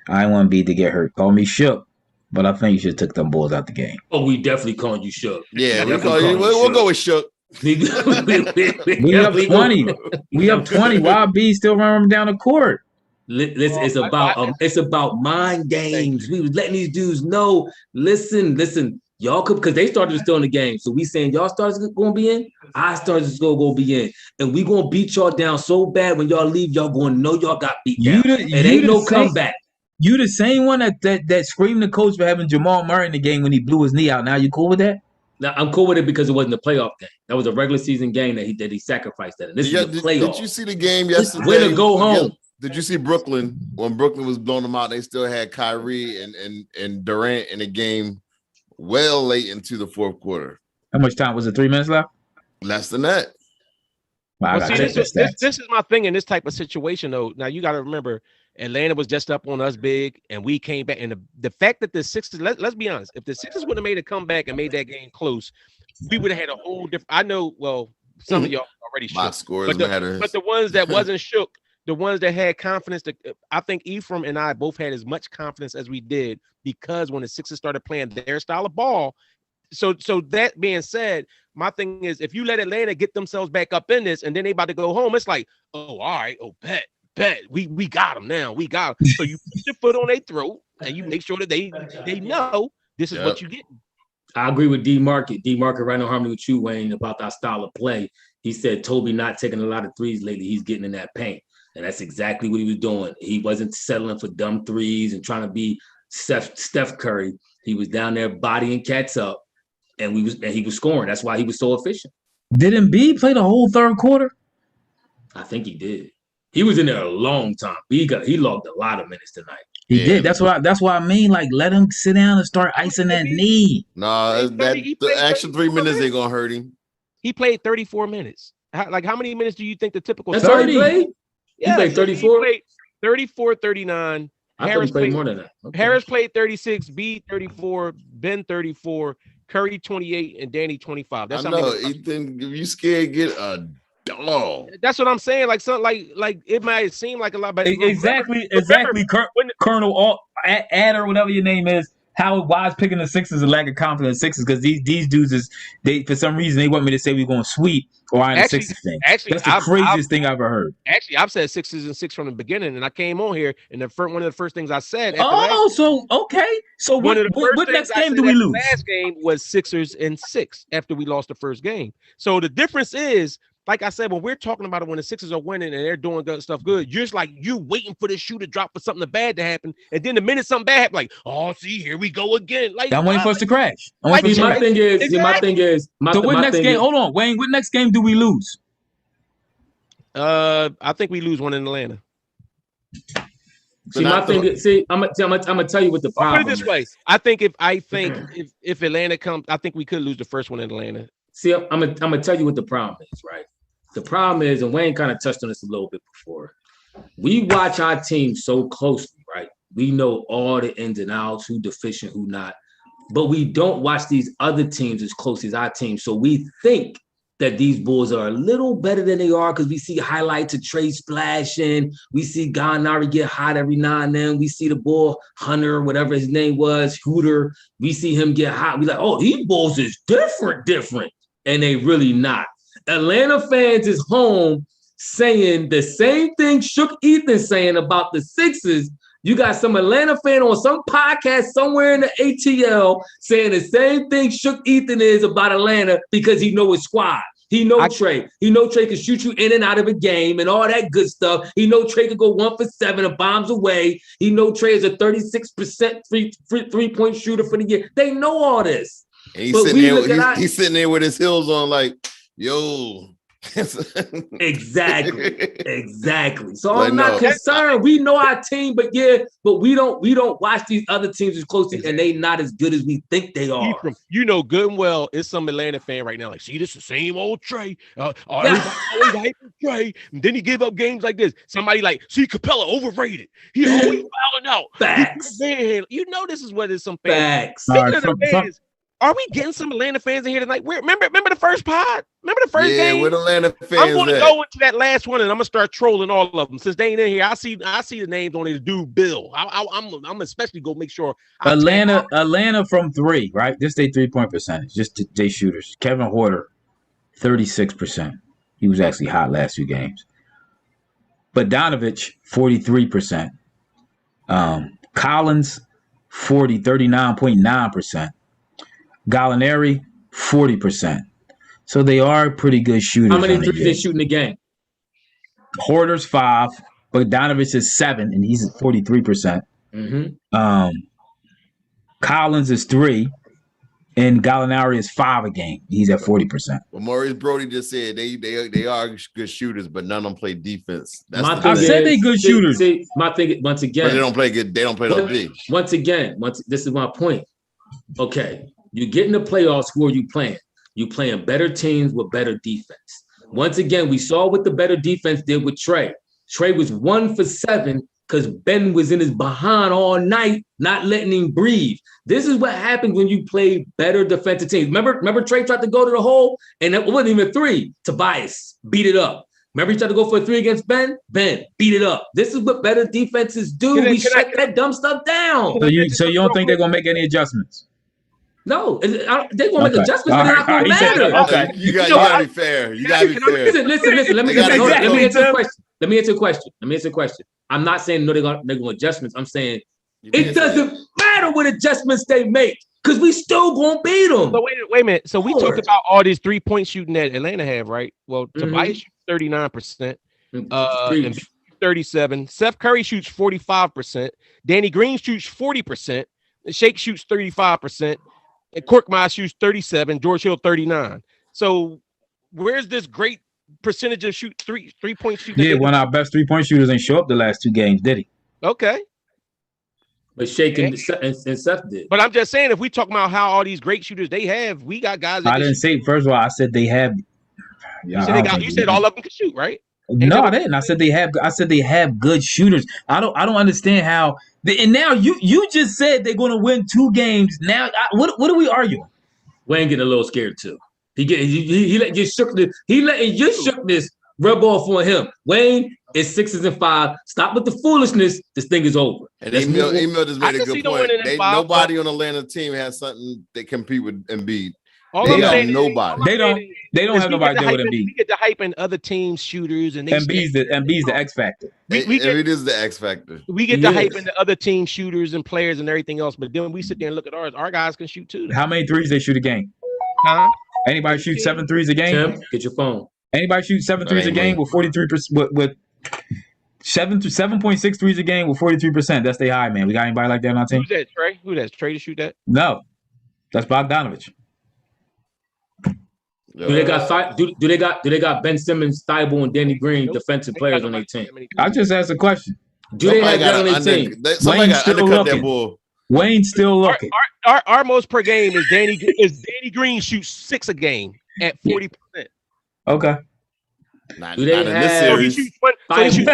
I didn't want Embiid to get hurt. Call me shook, but I think you should have took them Bulls out the game. Oh, we definitely calling you shook. Yeah, we'll go with shook. We up 20. We up 20. Why B still running down the court? It's about mind games. We was letting these dudes know. Listen, y'all could, because they started still in the game. So we saying y'all starters gonna be in, our starters gonna be in, and we gonna beat y'all down so bad when y'all leave, y'all gonna know y'all got beat down. It ain't no comeback. You the same one that screamed the coach for having Jamal Murray in the game when he blew his knee out. Now you cool with that? Now I'm cool with it because it wasn't a playoff game. That was a regular season game that he sacrificed that. And this is a playoff. Did you see the game yesterday? Win or go home. Did you see Brooklyn? When Brooklyn was blowing them out, they still had Kyrie and Durant in the game well late into the fourth quarter. How much time was it? 3 minutes left? Less than that. Well, this is my thing in this type of situation, though. Now you got to remember, Atlanta was just up on us big, and we came back. And the fact that the Sixers, let's be honest, if the Sixers would have made a comeback and made that game close, we would have had a whole different. I know, well, some of y'all already shook, box scores matter, but the ones that wasn't shook, the ones that had confidence, I think Ephraim and I both had as much confidence as we did, because when the Sixers started playing their style of ball. So that being said, my thing is, if you let Atlanta get themselves back up in this and then they about to go home, it's like, oh, all right, bet we got them now. We got them. So you put your foot on their throat and you make sure that they know this is what you get. I agree with D-Market. D-Market right in harmony with you, Wayne, about our style of play. He said Toby not taking a lot of threes lately. He's getting in that paint. And that's exactly what he was doing. He wasn't settling for dumb threes and trying to be Steph Curry. He was down there bodying cats up, and he was scoring. That's why he was so efficient. Did Embiid play the whole third quarter? I think he did. He was in there a long time. He logged a lot of minutes tonight. He did. That's why I mean, like, let him sit down and start icing that knee. No, the extra 3 minutes ain't gonna hurt him. He played 34 minutes. How many minutes do you think the typical? That's all he played. He played 34. He played 34, 39. Harris played more than that. Okay. Harris played 36, B 34, Ben 34, Curry 28, and Danny 25. That's I know. Ethan, if you scared, get a dog. That's what I'm saying. Like something like it might seem like a lot, but exactly. Colonel Adder, whatever your name is. Howard Wise picking the Sixers a lack of confidence Sixers, because these dudes for some reason they want me to say we're going to sweep or I'm a Sixers thing. Actually, that's the craziest thing I've ever heard. Actually, I've said 6 and 6 from the beginning, and I came on here and one of the first things I said. So what next game do we lose? Last game was 6 and 6 after we lost the first game. So the difference is, like I said, when we're talking about it, when the Sixers are winning and they're doing good stuff good, you're just like, you waiting for the shoe to drop for something bad to happen. And then the minute something bad happens, like, oh, see, here we go again. Like, I'm waiting for us to crash. My thing is, what next game? Hold on, Wayne. What next game do we lose? I think we lose one in Atlanta. I'm gonna tell you what the problem. Put it this way: I think if Atlanta comes, I think we could lose the first one in Atlanta. See, I'm gonna tell you what the problem is, right? The problem is, and Wayne kind of touched on this a little bit before. We watch our team so closely, right? We know all the ins and outs, who deficient, who not, but we don't watch these other teams as close as our team. So we think that these Bulls are a little better than they are because we see highlights of Trae splashing. We see Gallinari get hot every now and then. We see the Bull Hunter, whatever his name was, Hooter. We see him get hot. We like, oh, these Bulls is different. And they really not. Atlanta fans is home saying the same thing Shook Ethan saying about the Sixers. You got some Atlanta fan on some podcast somewhere in the ATL saying the same thing Shook Ethan is about Atlanta because he know his squad. He know Trae. He know Trae can shoot you in and out of a game and all that good stuff. He know Trae can go 1 for 7 and bombs away. He know Trae is a 36% three-point shooter for the year. They know all this. And he's sitting there with his heels on like, yo. Exactly. So I'm not concerned. We know our team, but we don't watch these other teams as closely, and they not as good as we think they are. You know good and well, it's some Atlanta fan right now. Like, see, this is the same old Trae. Everybody always hyping Trae, and then he give up games like this. Somebody like, see, Capella overrated. He always fouling out. Facts. You know this is what is some fans. Facts. Are we getting some Atlanta fans in here tonight? Remember the first pod? Remember the first game? Yeah, with Atlanta fans. I'm going to go into that last one and I'm going to start trolling all of them. Since they ain't in here, I see the names on this dude, Bill. I'm especially go make sure. Atlanta from 3, right? This they 3-point percentage. Just they shooters. Kevin Huerter, 36%. He was actually hot last 2 games. Bogdanovich, 43%. Collins, 39.9%. Gallinari, 40%. So they are pretty good shooters. How many threes they shoot in the game? Hoarder's 5, Bogdanovich is 7, and he's at 43%. Mm-hmm. Collins is 3, and Gallinari is 5 a game. He's at 40%. Well, Maurice Brody just said they are good shooters, but none of them play defense. I said they good shooters. See, my thing once again, but they don't play good. They don't play no D. Once again, this is my point. Okay. You get in the playoffs, who are you playing? You playing better teams with better defense. Once again, we saw what the better defense did with Trae. Trae was 1 for 7 because Ben was in his behind all night, not letting him breathe. This is what happens when you play better defensive teams. Remember Trae tried to go to the hole, and it wasn't even 3. Tobias beat it up. Remember he tried to go for a 3 against Ben? Ben beat it up. This is what better defenses do. We shut that dumb stuff down. So you don't think they're going to make any adjustments? No, they're going to make adjustments, but they're not going to matter. Okay, you got to be fair. You got to be fair. Listen. Let me answer a question. I'm not saying no, they're going to adjustments. I'm saying it doesn't matter what adjustments they make because we still going to beat them. So wait a minute. So we talked about all these 3-point shooting that Atlanta have, right? Well, Tobias shoots 39%. And 37. Seth Curry shoots 45%. Danny Green shoots 40%. Shake shoots 35%. And Korkmaz shoots 37, George Hill 39. So where's this great percentage of three-point shooting? Yeah, one of our best 3-point shooters ain't show up the last 2 games, did he? Okay. But Shake and Seth did. But I'm just saying, if we talk about how all these great shooters they have, we got guys. I didn't say, first of all, I said they have. You said all of them can shoot, right? No, I didn't. I said they have good shooters. I don't understand how. And now you just said they're going to win 2 games. Now, what are we arguing? Wayne getting a little scared too. He let you shookness rub off on him. Wayne is 6 and 5. Stop with the foolishness. This thing is over. And Emil just made a good point. Nobody on the Atlanta team has something that compete with Embiid. They got nobody. They don't have nobody to do with Embiid. We get the hype in other teams' shooters, and Embiid's the X factor. It is the X factor. We get the hype in the other team shooters and players and everything else, but then we sit there and look at ours. Our guys can shoot too. How many threes they shoot a game? Huh? Anybody shoot 7 threes a game? Tim, get your phone. Anybody shoot 7 threes a game with 43% with 7.6 threes a game with 43%? That's the high, man. We got anybody like that on our team? Who's that, Trae? Who's that? Trae to shoot that? No, that's Bogdanovich. Do they got Ben Simmons, Thibault, and Danny Green defensive players on their team? I just asked a question. Do they have that on their team? Somebody got to undercut that bull. Wayne's still looking. Our most per game is Danny Green shoots 6 a game at 40%. Okay. Not in this series. So he shoots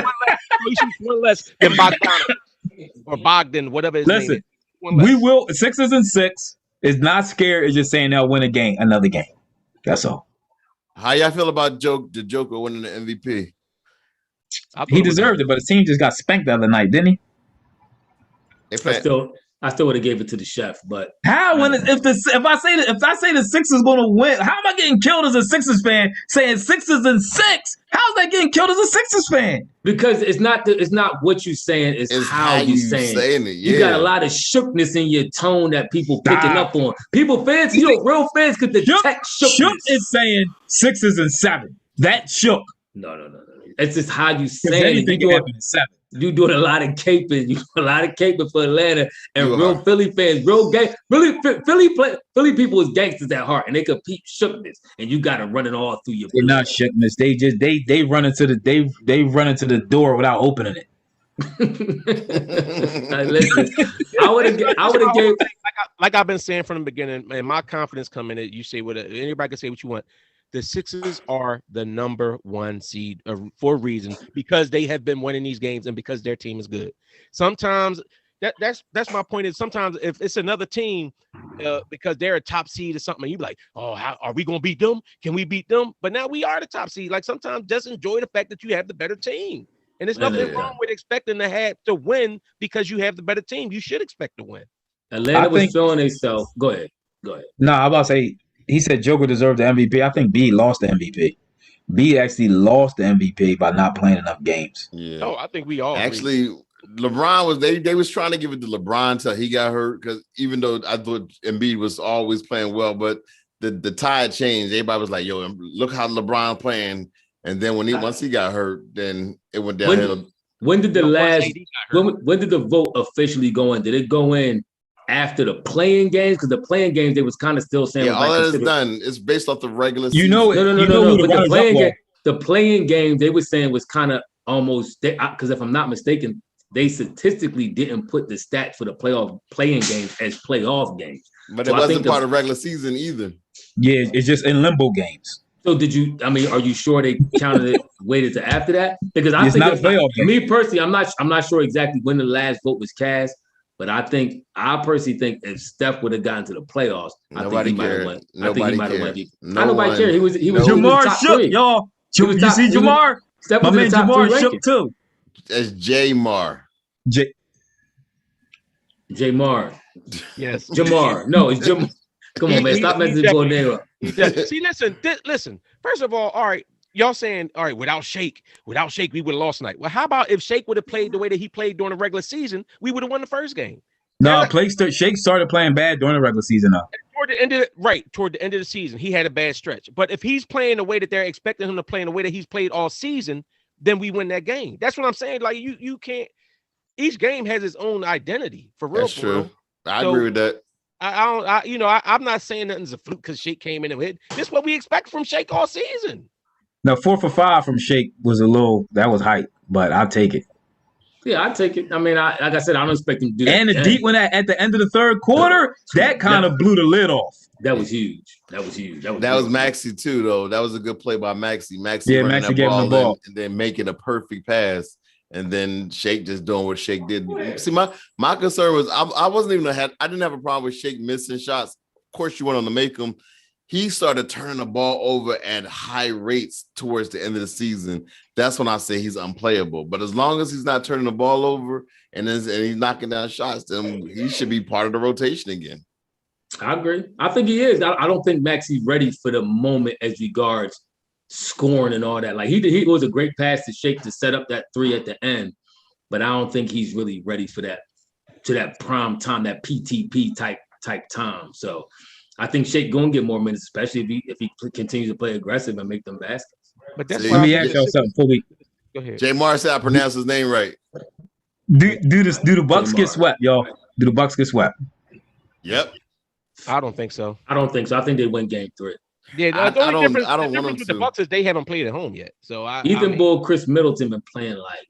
one less than Bogdanovich or Bogdan, whatever his name is. We will 6 and 6 is not scared. It's just saying they'll win another game. That's all. How y'all feel about the Joker winning the MVP? He deserved it, but the team just got spanked the other night, didn't he? I still would have gave it to the chef, but how when if I say the Sixers going to win, how am I getting killed as a Sixers fan saying Sixers and 6? How's that getting killed as a Sixers fan? Because it's not what you're saying, it's how you saying it. Yeah. You got a lot of shookness in your tone that people picking up on. Real fans could detect shookness. Shook is saying Sixers and 7. That shook. No. It's just how you saying anything can happen in 7. You doing a lot of caping. You doing a lot of caping for Atlanta and real Philly fans, Philly people is gangsters at heart, and they compete shookness, and you got to run it all through your. They're not shookness. They run into the door without opening it. Listen, I would have gave like I've been saying from the beginning, and my confidence coming in. You say anybody can say what you want. The Sixers are the number 1 seed for a reason, because they have been winning these games and because their team is good. Sometimes that's my point is sometimes if it's another team because they're a top seed or something, and you be like, oh, how are we going to beat them? Can we beat them? But now we are the top seed. Like sometimes just enjoy the fact that you have the better team. And there's nothing wrong with expecting to win because you have the better team. You should expect to win. Atlanta was showing themselves. Go ahead. No, I'm about to say, he said Joker deserved the MVP. I think B lost the MVP. B actually lost the MVP by not playing enough games. Yeah. No, I think we all actually agree. LeBron was they was trying to give it to LeBron until he got hurt, because even though I thought Embiid was always playing well, but the tide changed. Everybody was like, yo, look how LeBron playing. And then once he got hurt, then it went downhill. When did the when did the vote officially go in? Did it go in after the playing games? Because the playing games, they was kind of still saying, all that is done. It's based off the regular season. No. But the playing game, they were saying was kind of almost, because if I'm not mistaken, they statistically didn't put the stats for the playing games as playoff games. But it wasn't part of regular season either. Yeah, it's just in limbo games. So are you sure they counted it, waited to after that? Because I think not a playoff game. Me personally, I'm not sure exactly when the last vote was cast. But I personally think if Steph would have gotten to the playoffs, I think he might have won. Nobody cared. He was Jamar shook, y'all. You see Jamar? My man Jamar shook too. That's J-Mar. J-Mar. Yes. Jamar. No, it's Jamar. Come on, man. Stop messing with name up. See, listen. First of all right, y'all saying, all right, without Shake, we would have lost tonight. Well, how about if Shake would have played the way that he played during the regular season, we would have won the first game. No, Shake started playing bad during the regular season now. Toward the end of the season, he had a bad stretch. But if he's playing the way that they're expecting him to play in the way that he's played all season, then we win that game. That's what I'm saying. Like you can't. Each game has its own identity for real. That's true. I agree with that. I'm not saying nothing's a fluke because Shake came in and hit. This is what we expect from Shake all season. Now 4 for 5 from Shake was that was hype, but I'll take it. Yeah, I take it. I mean, like I said, I don't expect him to do that. And the deep one at the end of the third quarter, that kind of blew the lid off. That was huge. That was Maxey too, though. That was a good play by Maxey. Maxey gave him the ball and then making a perfect pass, and then Shake just doing what Shake did. See, my concern was I didn't have a problem with Shake missing shots. Of course, you want him to make them. He started turning the ball over at high rates towards the end of the season. That's when I say he's unplayable. But as long as he's not turning the ball over and he's knocking down shots, then he should be part of the rotation again. I agree. I think he is. I don't think Maxey's ready for the moment as regards scoring and all that. Like he was a great pass to Shake to set up that 3 at the end, but I don't think he's really ready for that prime time, that PTP type time. So I think Shake gonna get more minutes, especially if he continues to play aggressive and make them baskets. But that's let me ask y'all something before we go ahead. J-Mar said I pronounced his name right. Do the Bucks get swept, y'all? Do the Bucks get swept? Yep. I don't think so. I don't think so. I think they win game 3. Yeah, the only difference with the Bucks is they haven't played at home yet. So Bull, Chris Middleton been playing like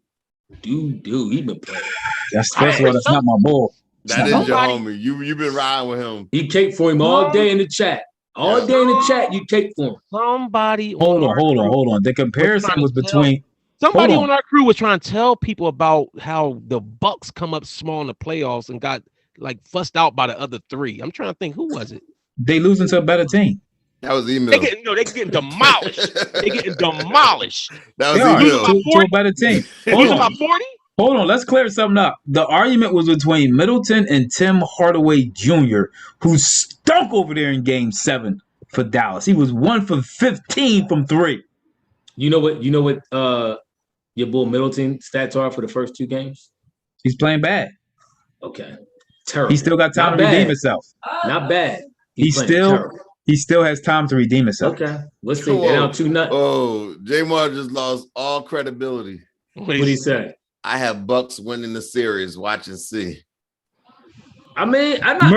dude, he been playing. That's not my bull. That is your homie. You've been riding with him. You cake for him all day in the chat. All day in the chat, you cake for him. Somebody. Hold on. The comparison was between. Somebody on our crew was trying to tell people about how the Bucks come up small in the playoffs and got like fussed out by the other 3. I'm trying to think, who was it? They losing to a better team. That was email. They getting demolished. They getting demolished. That was They are email. to a better team. Hold Losing on. by 40? Hold on, let's clear something up. The argument was between Middleton and Tim Hardaway Jr., who stunk over there in Game 7 for Dallas. He was 1 for 15 from 3. You know what your boy Middleton stats are for the first 2 games? He's playing bad. Okay. Terrible. He still got time to redeem himself. Not bad. He still has time to redeem himself. Okay. Let's see. They're down 2-0. Oh, J-Mar just lost all credibility. What did he say? I have Bucks winning the series. Watch and see. I mean, I'm not.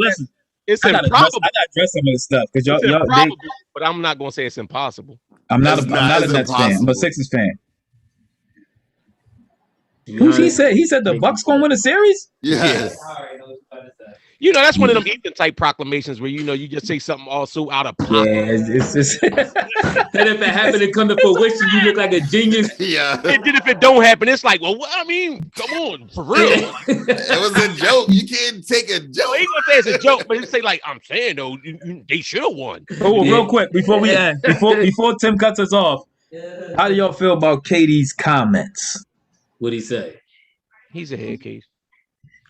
Listen, It's I gotta improbable. address some of this stuff because y'all but I'm not gonna say it's impossible. I'm not a Nets fan. I'm a Sixers fan. Who's he said? He said the Bucks gonna win a series? Yes. You know, that's one of them Ethan type proclamations where you just say something also out of pocket. Yeah, it's just And if it happened to come to fruition, you look like a genius. Yeah. And then if it don't happen, it's like, well, I mean, come on, for real. It was a joke. You can't take a joke. No, he gonna say it's a joke, but he say like, I'm saying though, they should have won. Oh, real quick before we before Tim cuts us off, how do y'all feel about KD's comments? What'd he say? He's a head case.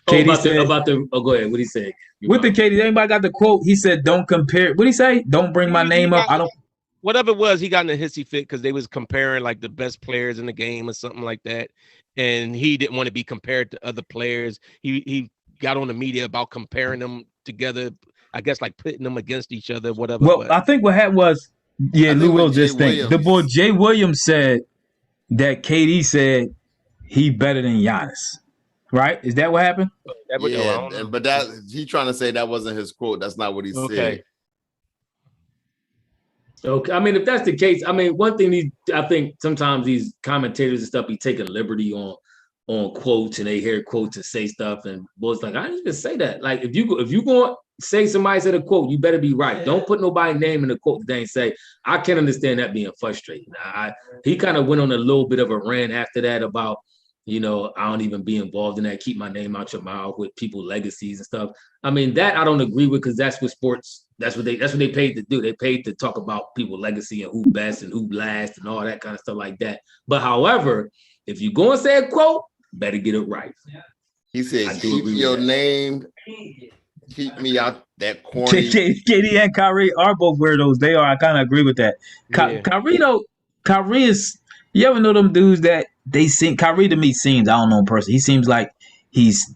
Go ahead. What'd he say? With the KD, anybody got the quote? He said, "Don't compare." What'd he say? Don't bring my name up. I don't. Whatever it was, he got in a hissy fit because they was comparing like the best players in the game or something like that, and he didn't want to be compared to other players. He got on the media about comparing them together. I guess like putting them against each other, whatever. Well, I think what happened was, Lou Will just think the boy Jay Williams said that KD said he better than Giannis. Right? Is that what happened? Yeah, but that he trying to say that wasn't his quote. That's not what he said. Okay. I mean, if that's the case, I mean, one thing I think sometimes these commentators and stuff be taking liberty on quotes and they hear quotes and say stuff and boys like, I didn't even say that. Like if you going to say somebody said a quote, you better be right. Don't put nobody's name in the quote that they ain't say. I can understand that being frustrating. He kind of went on a little bit of a rant after that about, I don't even be involved in that. Keep my name out your mouth with people's legacies and stuff. I mean, that I don't agree with because that's what sports. That's what they paid to do. They paid to talk about people's legacy and who best and who last and all that kind of stuff like that. But however, if you go and say a quote, better get it right. He said, "Keep your name. Keep me out that corner." KD and Kyrie are both weirdos. They are. I kind of agree with that. Kyrie is. You ever know them dudes that they seem? Kyrie to me seems, I don't know in person. He seems like he's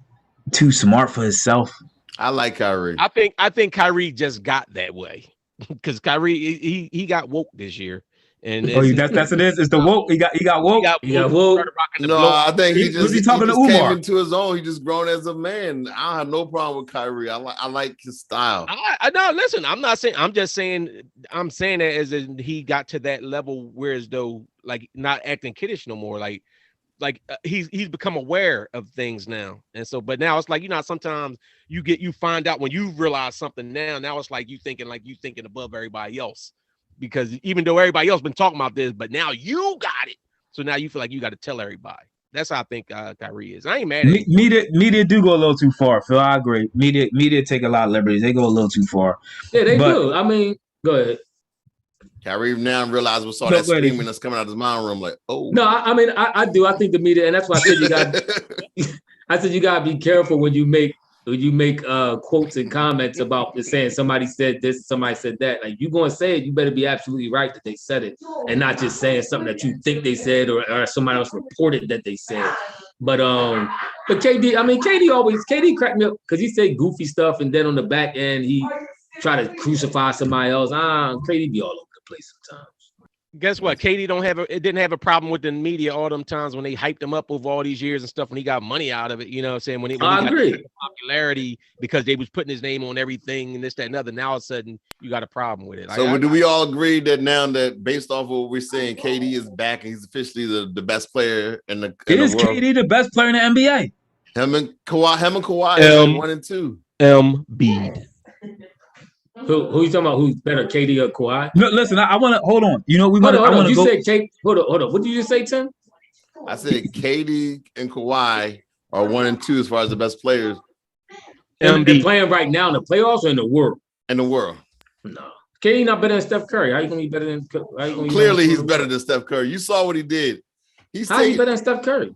too smart for himself. I like Kyrie. I think Kyrie just got that way because Kyrie he got woke this year. And that's it is. It's the woke. He got woke. He got woke. No, I think he just talking to came Umar into his own. He just grown as a man. I don't have no problem with Kyrie. I like his style. No, listen. I'm not saying. I'm just saying. I'm saying that as in he got to that level where as though like not acting kiddish no more. Like he's become aware of things now, and so. But now it's like sometimes you find out when you realize something now. Now it's like you thinking above everybody else. Because even though everybody else been talking about this, but now you got it. So now you feel like you got to tell everybody. That's how I think Kyrie is. I ain't mad at him. Media do go a little too far, Phil. I agree. Media take a lot of liberties. They go a little too far. Yeah, they do. I mean, go ahead. Kyrie now realize what's all that screaming that's coming out of his mind room. Like, oh. No, I mean, I do. I think the media, and that's why I said you got. I said you got to be careful when you make quotes and comments about saying somebody said this, somebody said that. Like you going to say it, you better be absolutely right that they said it, and not just saying something that you think they said or somebody else reported that they said. But KD cracked me up because he said goofy stuff, and then on the back end he tried to crucify somebody else. KD be all over the place sometimes. Guess what? KD didn't have a problem with the media all them times when they hyped him up over all these years and stuff when he got money out of it. You know what I'm saying? When he got popularity because they was putting his name on everything and this, that, and other. Now all of a sudden you got a problem with it. So do we all agree that now that based off of what we're saying, KD is back and he's officially the best player in the Is world? KD the best player in the NBA? Him and Kawhi 1 and 2. Embiid. Who you talking about? Who's better, KD or Kawhi? No, listen. I want to hold on. Hold on. You said KD. Hold on. What did you just say, Tim? I said KD and Kawhi are 1 and 2 as far as the best players. And they're playing right now in the playoffs or in the world? In the world. No. KD not better than Steph Curry. How you gonna be better than? Clearly, he's better than Steph Curry. You saw what he did. How he better than Steph Curry?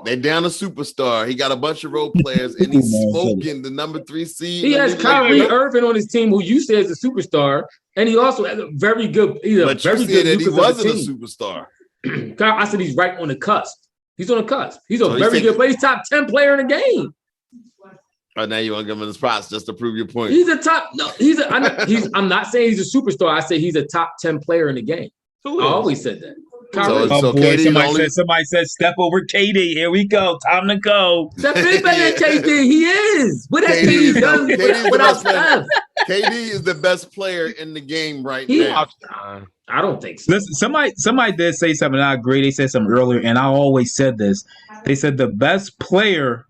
They're down a superstar. He got a bunch of role players, and he's smoking the number 3 seed. He has Kyrie Irving on his team, who you say is a superstar, and he also has a very good. He's but you said that he wasn't a superstar. I said he's right on the cusp. He's on the cusp. He's a very good player. He's top 10 player in the game. Oh, now you want to give him the spots just to prove your point. He's a top. No, I'm not saying he's a superstar. I say he's a top 10 player in the game. I always said that. So somebody said step over KD. Here we go. Time to go. Steph is better than KD. He is. What has KD done without Steph? KD is the best player in the game right now. I don't think so. Listen, somebody did say something. I agree. They said something earlier, and I always said this. They said the best player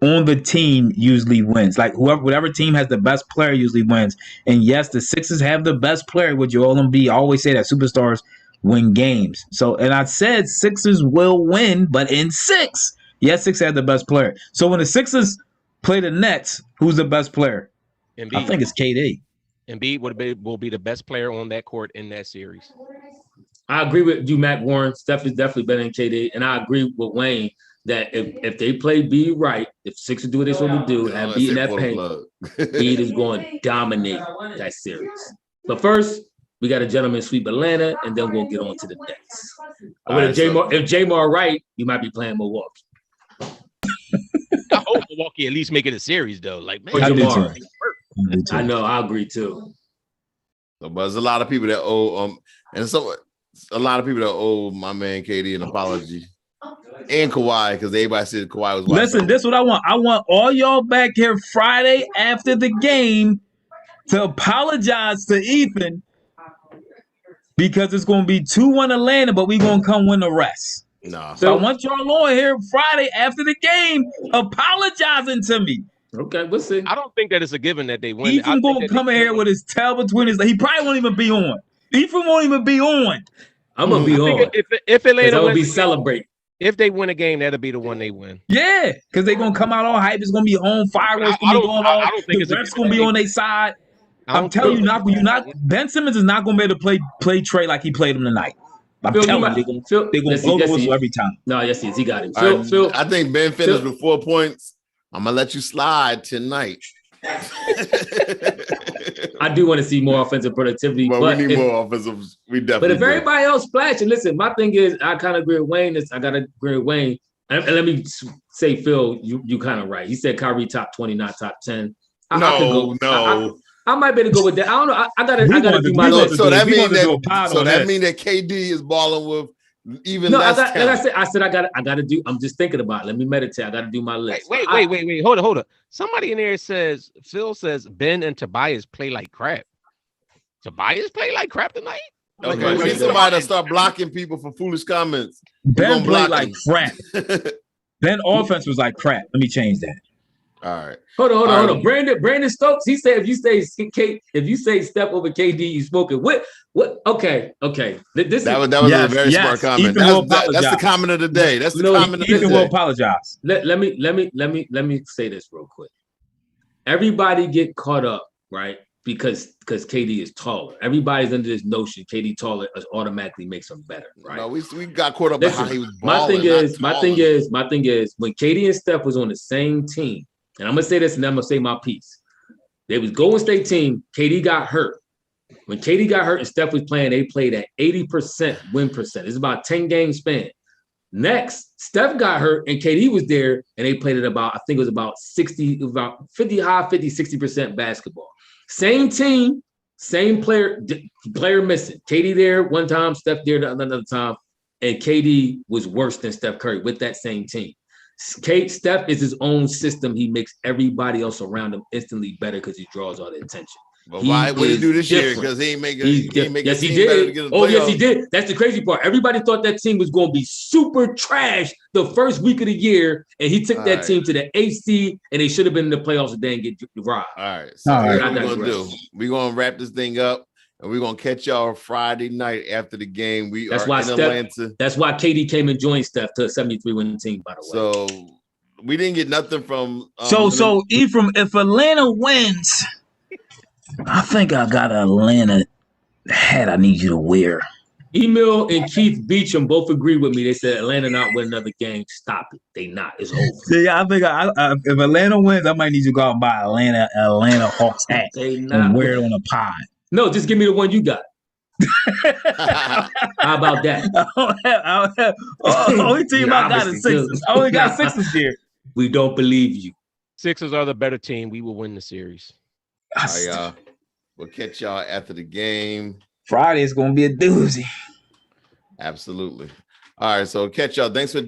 on the team usually wins. Like whatever team has the best player usually wins. And yes, the Sixers have the best player with Joel Embiid. I always say that superstars win games. So, and I said Sixers will win, but in 6. Yes, Sixers have the best player. So when the Sixers play the Nets, who's the best player? Embiid. I think it's KD. Embiid will be the best player on that court in that series. I agree with you, Matt Warren. Steph is definitely better than KD. And I agree with Wayne that if they play B right, if Sixers do what they're supposed to do, have B in that paint, Embiid is going to dominate that series. But first, we got a gentleman sweep Atlanta, and then we'll get on to the Nets. If J-Mar right, you might be playing Milwaukee. I hope Milwaukee at least make it a series, though. Like, man, I know, I agree too. So, but there's a lot of people that owe a lot of people that owe my man KD an apology. And Kawhi, because everybody said Kawhi was. Listen, this is what I want. I want all y'all back here Friday after the game to apologize to Ethan. Because it's going to be 2-1 Atlanta, but we're going to come win the rest. No. So I want y'all on here Friday after the game apologizing to me. Okay, we'll see. I don't think that it's a given that they win. Ethan going to come in here with his tail between his legs. He probably won't even be on. Ethan won't even be on. I'm going to be on. If Atlanta will be celebrating. If they win a game, that'll be the one they win. Yeah, because they're going to come out all hype. It's going to be home. Fireworks going to be going on. The refs going to be on their side. I'm telling you, Ben Simmons is not going to be able to play Trae like he played him tonight. I'm telling you, they're going to blow the whistle every time. No, yes, he is. He got it. Phil, I think Ben finished with 4 points. I'm going to let you slide tonight. I do want to see more offensive productivity. But we need more offensive. We definitely But if everybody else splashing, listen, my thing is, I kind of agree with Wayne. I got to agree with Wayne. And let me say, Phil, you kind of right. He said Kyrie top 20, not top 10. I might better go with that. I don't know. I gotta do my list. So that means that KD is balling with even less. Like I said, I gotta do. I'm just thinking about it. Let me meditate. I gotta do my list. Wait. Hold on. Somebody in there says Phil says Ben and Tobias play like crap. Tobias play like crap tonight. Okay, we need somebody to start blocking people for foolish comments. Ben played like crap. Ben offense was like crap. Let me change that. All right. Hold on. Brandon Stokes. He said if you say step over KD, you smoking. What? Okay. That was a very smart comment. That's the comment of the day. That's the comment of the day. Ethan will apologize. Let me say this real quick. Everybody get caught up, right? Because KD is taller. Everybody's under this notion KD taller automatically makes him better, right? No, we got caught up in how he was balling. My thing is when KD and Steph was on the same team. And I'm going to say this and I'm going to say my piece. They was Golden State team. KD got hurt. When KD got hurt and Steph was playing, they played at 80% win percent. It's about 10 game span. Next, Steph got hurt and KD was there and they played at about, I think it was about 60% basketball. Same team, same player missing. KD there one time, Steph there another time. And KD was worse than Steph Curry with that same team. Steph is his own system. He makes everybody else around him instantly better because he draws all the attention. But why would he do this year? Because he ain't making yes, he did. Yes, he did. That's the crazy part. Everybody thought that team was going to be super trash the first week of the year, and he took that team to the AC, and they should have been in the playoffs and then get robbed. All right. So what we're going to do. We're going to wrap this thing up. And we're going to catch y'all Friday night after the game. Atlanta. That's why KD came and joined Steph to a 73-win team, by the way. So we didn't get nothing from... So Ephraim, if Atlanta wins, I think I got an Atlanta hat I need you to wear. Emil and Keith Beecham both agree with me. They said Atlanta not win another game. Stop it. They not. It's over. See, I think if Atlanta wins, I might need you to go out and buy Atlanta Hawks hat They and not. wear it on a pod. No, just give me the one you got. How about that? Only team I got is Sixers. I only got Sixers here. We don't believe you. Sixers are the better team. We will win the series. All right, y'all. We'll catch y'all after the game. Friday is going to be a doozy. Absolutely. All right, so catch y'all. Thanks for